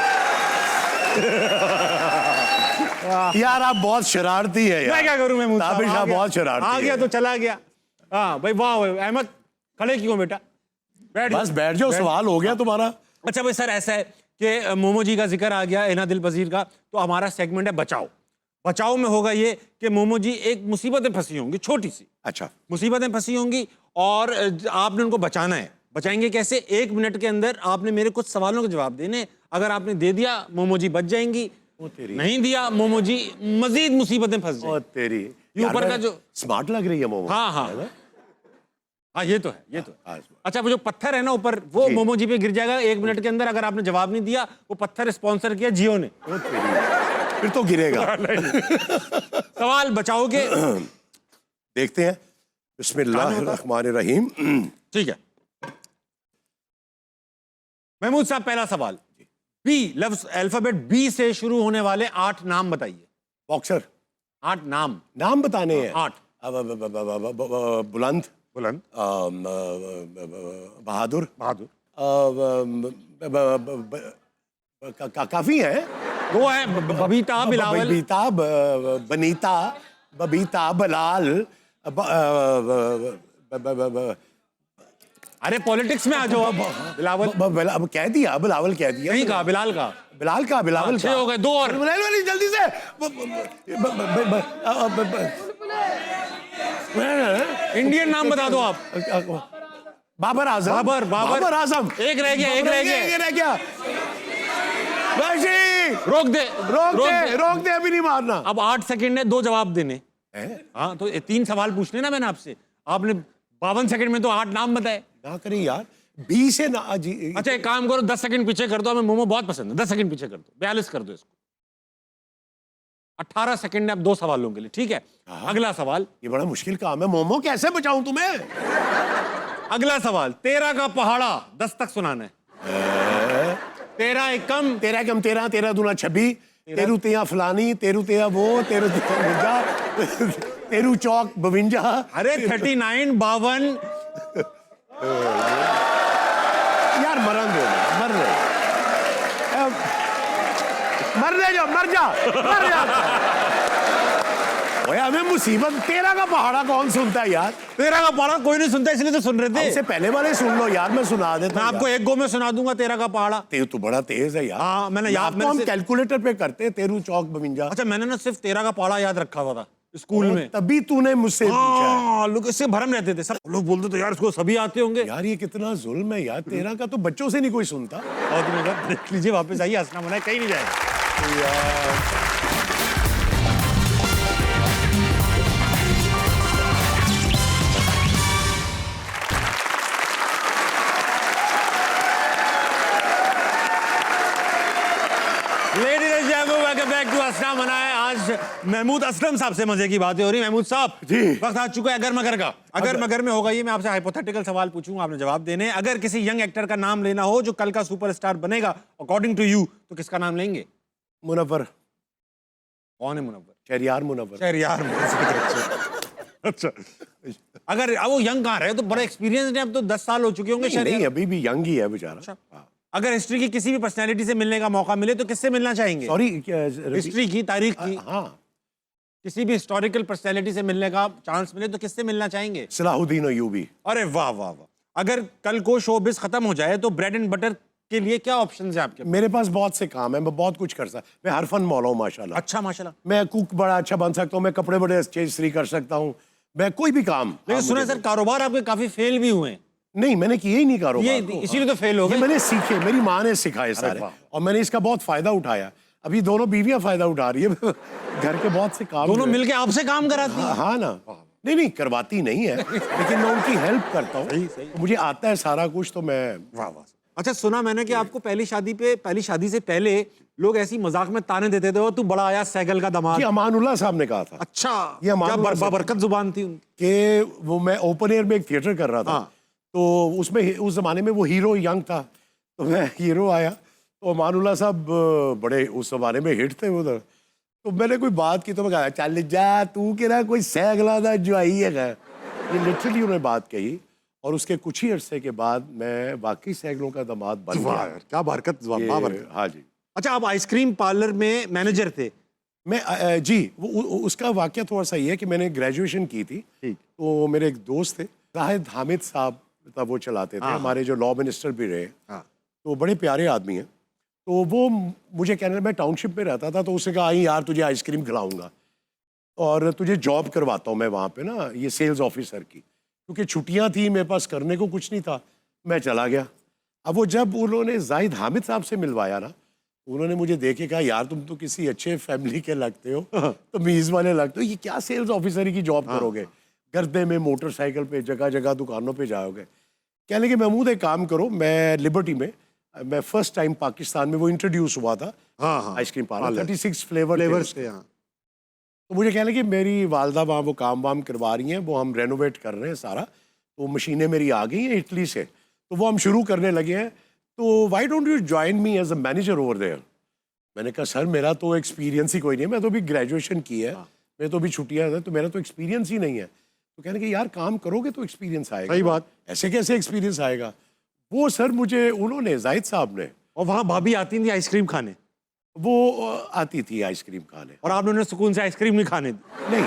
यार आप बहुत शरारती है यार। मैं क्या करूं महमूद साहब? ताबिश आप बहुत शरारती आ गया है। तो चला गया। हाँ भाई, वाह अहमद, खड़े क्यों बेटा? बस बैठ जाओ, सवाल हो गया तुम्हारा। अच्छा भाई सर, ऐसा है कि मोमो जी का जिक्र आ गया, एना दिल पजीर का, तो हमारा सेगमेंट है बचाओ। बचाओ में होगा ये कि मोमो जी एक मुसीबत में फंसी होंगी, छोटी सी अच्छा, मुसीबत में फंसी होंगी, और आपने उनको बचाना है। बचाएंगे कैसे? 1 मिनट के अंदर आपने मेरे कुछ सवालों के जवाब देने। अगर आपने दे दिया, मोमो जी बच जाएंगी। नहीं दिया, मोमो जी मजीद मुसीबत में फंस जाएंगी। तेरी ये ऊपर का जो स्मार्ट लग रही है मोमो। हाँ हाँ हाँ, ये तो है, ये तो है। हाँ, अच्छा, वो जो पत्थर है ना ऊपर, वो मोमो जी पे गिर जाएगा 1 मिनट के अंदर। अगर आपने जवाब नहीं दिया, वो पत्थर स्पॉन्सर किया जियो ने। फिर तो गिरेगा। सवाल बचाओ के। देखते हैं, बिस्मिल्लाहिर्रहमानिर्रहीम। ठीक है महमूद साहब, पहला सवाल। बी, लफ्ज अल्फाबेट बी से शुरू होने वाले 8 नाम बताइए। बॉक्सर। 8 नाम। नाम बताने हैं। 8। बुलंद। बुलंद। बहादुर। बहादुर। काफी है। 2 है, बबीता, बिलावल। बनीता, बबीता, बलाल। अरे पॉलिटिक्स में आ जाओ। बिलावल। अब कह दिया, बिलावल कह दिया। नहीं कहा, बिलाल का। बिलाल का, बिलावल 6 हो गए, 2 और। जल्दी से। इंडियन नाम बता दो आप। बाबर आजम। बाबर आजम। एक रह गया, एक रह गया। ये रह गया। रोक दे, रोक दे, अभी नहीं मारना। अब 8 सेकंड है, 2 जवाब देने। हाँ, तो 3 सवाल पूछने ना मैंने आपसे। आपने 52 सेकंड में तो 8 नाम बताए। ना करें यार, 20 से ना जी। अच्छा, एक काम करो, 10 सेकंड पीछे कर दो। हमें मोमो बहुत पसंद है। 10 सेकंड पीछे कर दो, 42 कर दो इसको। 18 सेकंड है अब 2 सवालों के लिए। ठीक है, अगला सवाल। ये बड़ा मुश्किल काम है मोमो, कैसे बचाऊं तुम्हें? अगला सवाल। 13 का पहाड़ा 10 तक सुनाना है। 13 एकम। 13 एकम 13, 13 दूना 26, 13 तिया फलानी, 13 तिया वो, 13 तिया 13 चौक 52। अरे 39, 52। यार मरन दो, मर जा। ओए हमें मुसीबत। 13 का पहाड़ा कौन सुनता है यार? 13 का पहाड़ा कोई नहीं सुनता, इसलिए तो सुन रहे थे। उससे पहले वाले सुन लो यार, मैं सुना देता मैं हूं आपको यार। 1 गो में सुना दूंगा 13 का पहाड़ा। तू बड़ा तेज है यार। हाँ, मैंने याद, आपको हम कैलकुलेटर पे करते हैं 13 चौक 52। अच्छा, मैंने ना सिर्फ 13 का पहाड़ा याद रखा हुआ था स्कूल में। तभी तूने मुझसे पूछा है। हाँ, लोग इससे भरम रहते थे। सब लोग बोलते थे यार इसको सभी आते होंगे। यार ये कितना जुल्म है यार, 13 का तो बच्चों से नहीं कोई सुनता। और तुम्हें कहा, देख लीजिए, वापस आइए, हंसना मना है, कहीं नहीं जाएगा। Ladies and gentlemen, welcome back to हंसना मना है। आज महमूद असलम साहब से मजे की बातें हो रही। महमूद साहब जी। वक्त आ चुका है अगर मगर का। अगर मगर में होगा ये, मैं आपसे हाइपोथेटिकल सवाल पूछूंगा, आपने जवाब देने। अगर किसी यंग एक्टर का नाम लेना हो जो कल का सुपरस्टार बनेगा अकॉर्डिंग टू यू, तो किसका नाम लेंगे? मुनव्वर। कौन है मुनव्वर? शहरियार मुनव्वर। शहरियार मुनव्वर। अच्छा, अगर अब वो यंग कहाँ रहे, तो बड़ा एक्सपीरियंस है, अब तो 10 साल हो चुके होंगे। नहीं, अभी भी यंग ही है बेचारा। अगर हिस्ट्री की किसी भी पर्सनैलिटी से मिलने का मौका मिले तो किससे मिलना चाहेंगे? सॉरी, हिस्ट्री की, तारीख की, हाँ, किसी भी हिस्टोरिकल पर्सनैलिटी से मिलने का चांस मिले तो किससे मिलना चाहेंगे? सलाहुद्दीन अयूबी। अरे वाह वाह वाह। अगर कल को शोबिज़ खत्म हो जाए तो ब्रेड एंड बटर के लिए क्या ऑप्शन है आपके? मेरे पास बहुत से काम है, मैं बहुत कुछ कर सकता। मैं हर फन मौला हूँ माशाल्लाह। अच्छा, माशाल्लाह। मैं कुक बड़ा अच्छा बन सकता हूँ, मैं कपड़े बड़े अच्छे इस्त्री कर सकता हूँ, मैं कोई भी काम। लेकिन सुना सर, कारोबार आपके काफी फेल भी हुए हैं। नहीं, मैंने किए ही नहीं कारोबार ये को। इसीलिए तो फेल हो ये गए। मैंने सीखे, मेरी माँ ने सिखाए सारे, और मैंने इसका बहुत फायदा उठाया। अभी दोनों बीवियां फायदा उठा रही है घर के बहुत से काम दोनों जो है। मिलके आपसे काम कराती हैं। हाँ ना, नहीं करवाती नहीं है, लेकिन मैं उनकी हेल्प करता हूँ, तो मुझे आता है सारा कुछ, तो मैं वाह वाह। अच्छा, सुना मैंने कि आपको पहली शादी से पहले लोग ऐसी मजाक में ताने देते थे, "ओ, तू बड़ा आया सैगल का दामाद"। ये अमानुल्लाह साहब ने कहा था अच्छा, ये अमान क्या उल्लाह साहब। बरकत जुबान थी उनकी। कि वो, मैं ओपन एयर में एक थिएटर कर रहा था, हाँ। तो उसमें उस जमाने में वो हीरो यंग था, तो मैं हीरो आया, तो अमानुल्लाह साहब बड़े उस जमाने में हिट थे उधर, तो मैंने कोई बात की तो मैं कहा चल जा तू के ना कोई सैगला दा जो आई है, ये लिटरली उन्होंने बात कही, और उसके कुछ ही अरसे के बाद मैं वाकई सैगलों का दामाद बन वाह गया। यार, क्या बरकत जुबान, ये- वाह बरकत। हाँ जी, अच्छा, आप आइसक्रीम पार्लर में मैनेजर थे। मैं जी उसका वाकया थोड़ा सा ये है कि मैंने ग्रेजुएशन की थी, ठीक। तो मेरे एक दोस्त थे जाहिद हामिद साहब, तब वो चलाते थे, हाँ। हमारे जो लॉ मिनिस्टर भी रहे, हाँ। तो बड़े प्यारे आदमी हैं। तो वो मुझे कहने, मैं टाउनशिप में रहता था, तो उसने कहा आई यार तुझे आइसक्रीम खिलाऊंगा और तुझे जॉब करवाता हूँ मैं वहाँ पे ना, ये सेल्स ऑफिसर की, क्योंकि छुट्टियाँ थी मेरे पास, करने को कुछ नहीं था, मैं चला गया। अब वो जब उन्होंने जाहिद हामिद साहब से मिलवाया ना, उन्होंने मुझे देख के कहा यार तुम तो किसी अच्छे फैमिली के लगते हो, तो मीज़ वाले लगते हो, ये क्या सेल्स ऑफिसर की जॉब करोगे, गर्दे में मोटरसाइकिल पे जगह जगह दुकानों पे जाओगे। कहने के महमूद एक काम करो, मैं लिबर्टी में, मैं फर्स्ट टाइम पाकिस्तान में वो इंट्रोड्यूस हुआ था, हाँ हाँ, आइसक्रीम पार्लर, 36 फ्लेवर फ्लेवर्स थे। हाँ। तो मुझे कहने कि मेरी वालदा वहाँ वो काम वाम करवा रही हैं, वो हम रेनोवेट कर रहे हैं सारा, तो मशीनें मेरी आ गई हैं इटली से, तो वो हम शुरू करने लगे हैं, तो why don't you join me as a manager over there. मैंने कहा सर मेरा तो एक्सपीरियंस ही कोई नहीं है, मैं तो अभी ग्रेजुएशन की है, मैं तो अभी छुट्टियाँ हैं, तो मेरा तो एक्सपीरियंस ही नहीं है। तो कहने के यार काम करोगे तो एक्सपीरियंस आएगा। सही बात। ऐसे कैसे एक्सपीरियंस आएगा। वो सर मुझे उन्होंने, जाहिद साहब ने, और वहाँ भाभी आती थी आइसक्रीम खाने, वो आती थी आइसक्रीम खाने, और आपने उन्हें सुकून से आइसक्रीम नहीं खाने दी। नहीं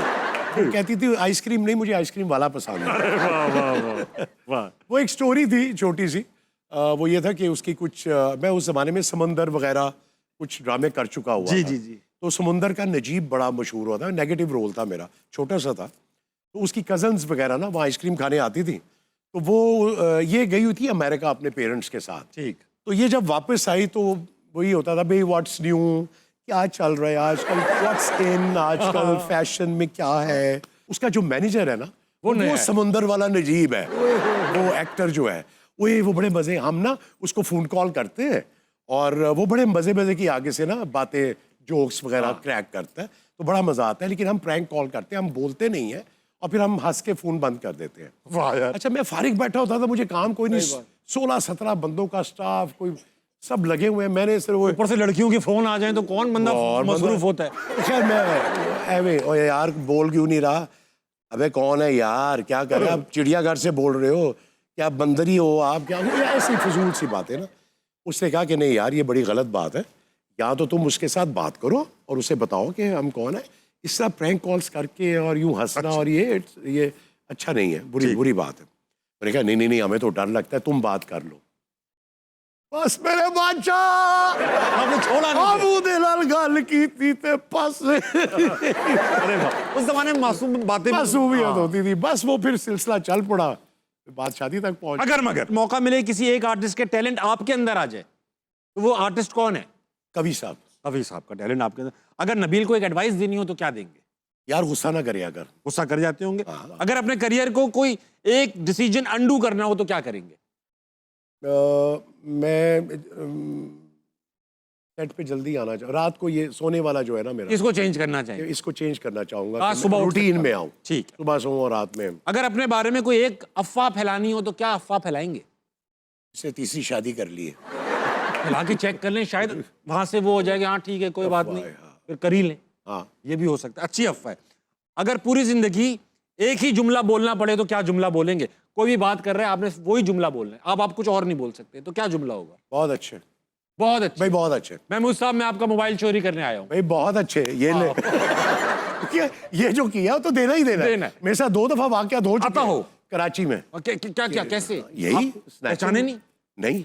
वो कहती थी आइसक्रीम नहीं, मुझे आइसक्रीम वाला पसंद है। वाह वाह वाह वाह। वो एक स्टोरी थी छोटी सी, वो ये था कि उसकी कुछ मैं उस ज़माने में समंदर वगैरह कुछ ड्रामे कर चुका हुआ जी था। जी जी। तो समंदर का नजीब बड़ा मशहूर हुआ था, नेगेटिव रोल था मेरा, छोटा सा था, तो उसकी कजन्स वगैरह ना वहाँ आइसक्रीम खाने आती थी, तो वो ये गई हुई थी अमेरिका अपने पेरेंट्स के साथ। ठीक। तो ये जब वापस आई तो वही होता था भाई व्हाट्स न्यू, क्या चल रहा है आजकल, व्हाट्स इन आजकल फैशन में क्या है। उसका जो मैनेजर है ना वो समंदर वाला नजीब है, वो एक्टर जो है वो बड़े मजे, हम ना उसको फोन कॉल करते हैं और वो बड़े मजे मजे की आगे से ना बातें जोक्स वगैरह क्रैक करता है, तो बड़ा मजा आता है। लेकिन हम प्रैंक कॉल करते हैं, हम बोलते नहीं है और फिर हम हंस के फोन बंद कर देते हैं। वाह यार। अच्छा मैं फारिग बैठा होता था, मुझे काम कोई नहीं, 16-17 बंदों का स्टाफ, कोई सब लगे हुए हैं, मैंने सिर्फ वो ऊपर से लड़कियों के फोन आ जाएं तो कौन बंदा और मसरूफ होता है। खैर मैं एवे ओ यार बोल क्यों नहीं रहा, अबे कौन है यार, क्या कर रहे हो आप, चिड़ियाघर से बोल रहे हो क्या, बंदरी हो आप क्या, ऐसी फजूल सी बातें ना। उसने कहा कि नहीं यार ये बड़ी गलत बात है, या तो तुम उसके साथ बात करो और उसे बताओ कि हम कौन है, इस तरह प्रैंक कॉल्स करके और यूं हंसना और ये अच्छा नहीं है, बुरी बात है। मैंने कहा नहीं नहीं नहीं हमें तो डर लगता है, तुम बात कर लो। बस मेरे बादशाह आपने छोड़ा नहीं। आबू दे नाल गल कीती ते पास अरे वाह, उस जमाने में मासूम बातें मासूमियत होती थी, बस वो फिर सिलसिला चल पड़ा, बात शादी तक पहुंच। अगर मगर मौका मिले किसी एक आर्टिस्ट के टैलेंट आपके अंदर आ जाए तो वो आर्टिस्ट कौन है? कवि साहब। कवि साहब का टैलेंट आपके अंदर, अगर नबील को एक एडवाइस देनी हो तो क्या देंगे? यार गुस्सा ना करे, अगर गुस्सा कर जाते होंगे। अगर अपने करियर को कोई एक डिसीजन अंडू करना हो तो क्या करेंगे? मैं सेट पे जल्दी आना चाहूँ, रात को ये सोने वाला जो है ना मेरा, इसको चेंज करना चाहिए। इसको चेंज करना चाहूंगा, आज सुबह उठ रूटीन सकता में हूं। आऊँ, ठीक। सुबह सोऊं और रात में। अगर अपने बारे में कोई एक अफवाह फैलानी हो तो क्या अफवाह फैलाएंगे? इससे तीसरी शादी कर ली है। फैला के चेक कर लें, शायद वहां से वो हो जाएगा, हाँ ठीक है कोई बात नहीं, फिर कर ही लें। हाँ ये भी हो सकता है, अच्छी अफवाह है। अगर पूरी जिंदगी एक ही जुमला बोलना पड़े तो क्या जुमला बोलेंगे? कोई भी बात कर रहे हैं, आपने वही जुमला बोलना है, आप कुछ और नहीं बोल सकते, तो क्या जुमला होगा? बहुत अच्छे बहुत अच्छे भाई, बहुत अच्छे महमूद साहब, मैं आपका मोबाइल चोरी करने आया हूँ। भाई, बहुत अच्छे, ये ले ये जो किया तो देना ही देना है। मेरे साथ 2 दफा वाकया हो चुका हो कराची में। क्या कैसे? यही आप पहचाने नहीं? नहीं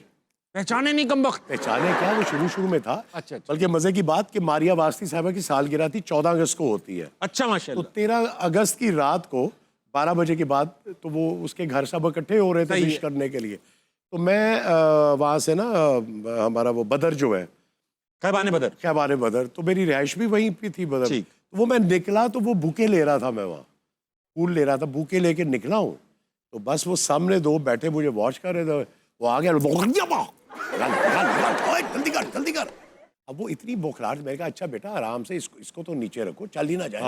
पहचाने नहीं कम वक्त? पहचाने क्या, वो शुरू में था। अच्छा। बल्कि मजे की बात कि मारिया वास्ती साहबा की सालगिरह थी, 14 अगस्त को होती है। अच्छा तो माशाल्लाह। 13 अगस्त की रात को 12 बजे के बाद तो वो उसके घर सब इकट्ठे हो रहे थे सही विश है। करने के लिए। तो मैं वहाँ से ना हमारा वो बदर जो है, खैबाने बदर। खैबाने बदर, तो मेरी रिहाइश भी वहीं पे थी बदर। ठीक। तो वो मैं निकला तो वो बुके ले रहा था, मैं वहाँ फूल ले रहा था, बुके लेके निकला हूँ तो बस वो सामने दो बैठे मुझे वॉच कर रहे थे, वो आ गया, जल्दी कर जल्दी कर। अब वो इतनी बौखलाहट, मैंने कहा अच्छा बेटा आराम से, इसको तो नीचे रखो, चल ही ना जाए,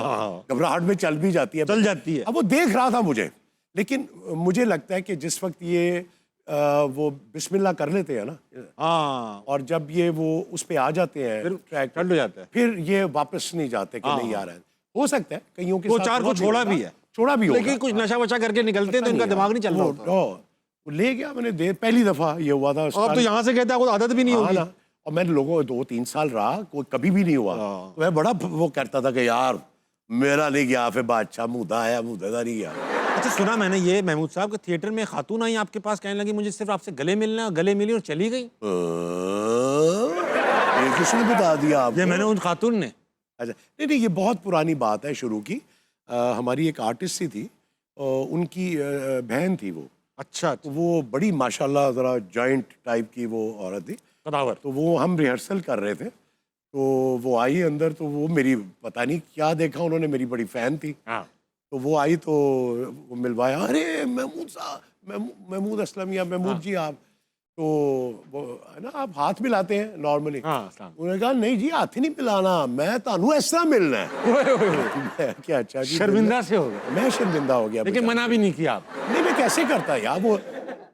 घबराहट में चल भी जाती है, चल जाती है। अब वो देख रहा था मुझे, लेकिन मुझे लगता है कि जिस वक्त ये वो बिस्मिल्लाह कर लेते हैं ना, हाँ, और जब ये वो उस पे आ जाते हैं फिर ट्रैक ठंड हो जाता है। फिर ये वापस नहीं जाते कि नहीं आ रहा है। हो सकता है कईयों के वो साथ चार को हुआ छोड़ा होगा, भी है, छोड़ा भी होगा। लेकिन कुछ नशा वशा करके निकलते हैं तो इनका दिमाग नहीं चल रहा होता। वो ले गया, मैंने पहली दफा ये हुआ था। अब तो यहाँ से कहते हैं आपको आदत भी नहीं हाँ होगी। ना, और मैंने लोगों 2-3 साल रहा, कोई कभी भी नहीं हुआ। तो मैं बड़ा वो करता था कि यार मेरा नहीं गया, फिर बादशाह मुद्दा आया, मुद्दा नहीं गया। अच्छा, सुना मैंने ये महमूद साहब के थिएटर में खातून आई आपके पास, कहने लगी मुझे सिर्फ आपसे गले मिलना है, और गले मिली और चली गई। ये किसने बता दिया आपको? ये मैंने उन खातून ने। अच्छा, नहीं नहीं, ये बहुत पुरानी बात है शुरू की। हमारी एक आर्टिस्ट सी थी, उनकी बहन थी वो। अच्छा, तो वो बड़ी माशाल्लाह ज़रा जॉइंट टाइप की वो औरत थी। कदावर। तो वो हम रिहर्सल कर रहे थे, तो वो आई अंदर, तो वो मेरी पता नहीं क्या देखा उन्होंने, मेरी बड़ी फ़ैन थी। हाँ, तो वो आई तो वो मिलवाया, अरे महमूद साहब, महमूद असलम या महमूद जी आप, तो वो है ना आप हाथ मिलाते हैं नॉर्मली। हाँ, अस्सलाम। उन्होंने कहा नहीं जी हाथ ही नहीं मिलाना, मैं तानू इस तरह मिलना है। मैं क्या अच्छा जी, शर्मिंदा से हो गए, मैं शर्मिंदा हो गया। लेकिन मना भी नहीं किया आप। नहीं, मैं कैसे करता यार,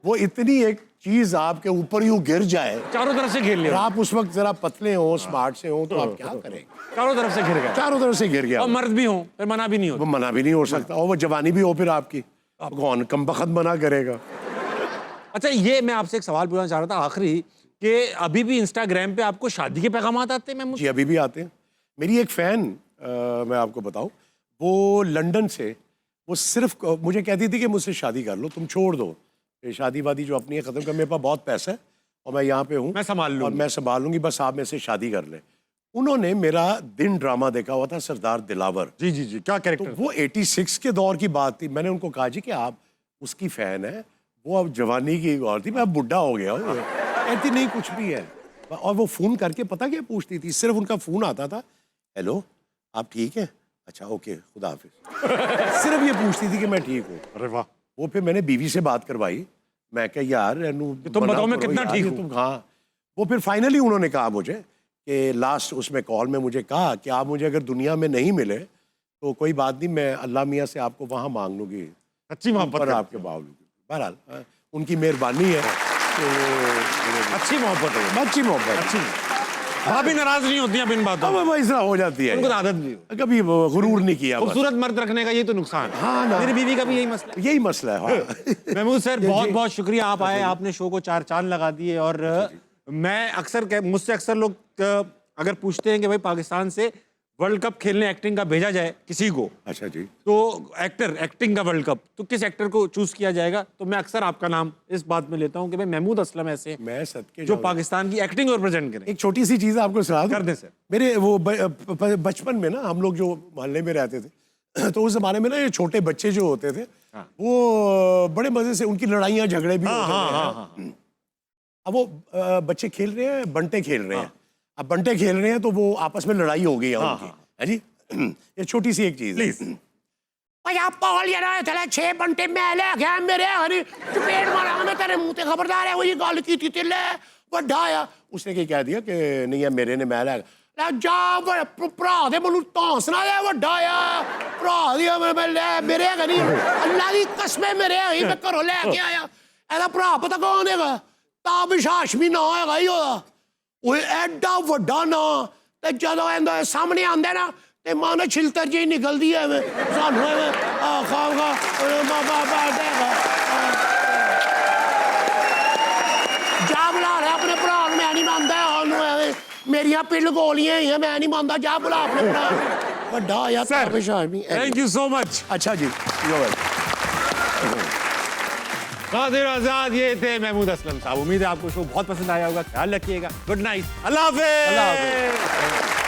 वो इतनी एक चीज आपके ऊपर यूं गिर जाए, चारों तरफ से घेर और लिया, आप उस वक्त जरा पतले हो, स्मार्ट से हो, तो आप क्या करेंगे? चारों तरफ से घिर गया, चारों तरफ से गिर गया। और मर्द भी हो फिर मना भी नहीं वो होता। मना भी नहीं हो सकता, और वो जवानी भी हो फिर आपकी, कौन कम बखत मना करेगा? अच्छा, ये मैं आपसे एक सवाल पूछना चाह रहा था आखिरी, कि अभी भी इंस्टाग्राम पे आपको शादी के पैगाम आते हैं महमूद? जी अभी भी आते हैं। मेरी एक फ़ैन, मैं आपको बताऊं, वो लंदन से, वो सिर्फ मुझे कहती थी कि मुझसे शादी कर लो, तुम छोड़ दो ये शादी वादी जो अपनी है ख़त्म कर, मेरे पास बहुत पैसा है और मैं यहाँ पे हूँ, मैं संभाल लूंगी। और मैं संभाल लूँगी, बस आप मेरे से शादी कर लें। उन्होंने मेरा दिन ड्रामा देखा हुआ था, सरदार दिलावर। जी जी जी, क्या तो कैरेक्टर? वो 86 के दौर की बात थी। मैंने उनको कहा जी कि आप उसकी फ़ैन है, वो अब जवानी की और थी, मैं अब बुढ़ा हो गया हूँ। कहती नहीं कुछ भी है। और वो फ़ोन करके पता क्या पूछती थी, सिर्फ उनका फ़ोन आता था, हेलो आप ठीक हैं, अच्छा ओके खुदा हाफिज़। सिर्फ ये पूछती थी कि मैं ठीक हूँ। अरे वाह, वो फिर मैंने बीवी से बात करवाई, मैं क्या यार तुम बताओ मैं कितना ठीक हूँ। तुम हाँ, वो फिर फाइनली उन्होंने कहा मुझे कि लास्ट उसमें कॉल में मुझे कहा कि आप मुझे अगर दुनिया में नहीं मिले तो कोई बात नहीं, मैं अल्लाह मियाँ से आपको वहाँ मांग लूँगी, अच्छी मोहब्बत पर है, आपके बावजूद। बहरहाल उनकी मेहरबानी है, तो अच्छी मोहब्बत है, अच्छी मोहब्बत। अच्छी। भाभी नाराज नहीं होती हैं इन बातों अब में, वो इस तरह हो जाती है, उनको तो आदत भी हो। कभी वो गुरूर नहीं किया, बस। खूबसूरत मर्द रखने का ये तो नुकसान है। हाँ ना। मेरी बीवी का भी यही मसला है। यही मसला है। हाँ। महमूद सर, बहुत बहुत शुक्रिया, आप आए, आपने शो को 4 चांद लगा दिए। और मैं मुझसे अक्सर लोग अगर पूछते हैं कि भाई पाकिस्तान से वर्ल्ड कप खेलने एक्टिंग का भेजा जाए किसी को, अच्छा जी, तो एक्टिंग का वर्ल्ड कप, तो किस एक्टर को चूज किया जाएगा? तो मैं अक्सर आपका नाम इस बात में लेता हूं कि भाई महमूद असलम ऐसे मैं सदके जो जाऊं। पाकिस्तान की एक्टिंग रिप्रेजेंट करें। एक छोटी सी चीज़ आपको सुना दूं? कर दें सर। मेरे वो बचपन में ना हम लोग जो मोहल्ले में रहते थे तो उस जमाने में ना ये छोटे बच्चे जो होते थे, वो बड़े मजे से उनकी लड़ाइयाँ झगड़े भी होते थे। अब वो बच्चे खेल रहे हैं, बंटे खेल रहे हैं। अब बंटे खेल रहे हैं तो वो आपस में लड़ाई हो गई है उनकी, है जी। ये छोटी सी एक चीज है। भाई आप पागल यार, चले 6 बंटे मैं ले गया मेरे हरी चपेट मारा मैं तेरे मुंह ते खबरदार है, वो ये गल की थी तेरे ਵੱਡਾ ਆ। उसने क्या कह दिया कि नहीं है मेरे ने मैं ले गया, जा भरा दे मनु तांसना दे ਵੱਡਾ ਆ ਭਰਾ ਦੀ मैं ले मेरे है नहीं, अल्लाह दी कसम मेरे है, मैं घरों लेके आया। ਇਹਦਾ ਭਰਾ ਪਤਾ ਕੌਣ ਹੈਗਾ? ਤਾਬਿਸ਼ ਹਾਸ਼ਮੀ ਨਾਂ ਹੈਗਾ ਹੀ ਉਹਦਾ। ਉਹ ਐਡਾ ਵੱਡਾ ਨਾਂ, ਤੇ ਜਦੋਂ ਇਹਦਾ ਸਾਹਮਣੇ ਆਂਦਾ ਨਾ ਤੇ ਮਾਂ ਛਿਲਤਰ ਜਿਹੀ ਨਿਕਲਦੀ ਐ ਸਾਨੂੰ ਐਵੇਂ ਖਾਗਾ ਬਾਬਾ ਦੇਗਾ। ਜਾ ਬੁਲਾ ਲੈ ਆਪਣੇ ਭਰਾ ਨੂੰ, ਮੈਂ ਨਹੀਂ ਮੰਨਦਾ ਉਹਨੂੰ ਐਵੇਂ, ਮੇਰੀਆਂ ਪਿੱਲ ਗੋਲੀਆਂ ਹੀ ਆ, ਮੈਂ ਨਹੀਂ ਮੰਨਦਾ, ਜਾ ਬੁਲਾ ਆਪਣੇ ਭਰਾ ਨੂੰ। ਵੱਡਾ ਆ Tabish Hashmi. Thank you so much. अच्छा जी, कादिर आजाद, ये थे महमूद असलम साहब। उम्मीद है आपको शो बहुत पसंद आया होगा। ख्याल रखिएगा। गुड नाइट, अल्लाह हाफिज़।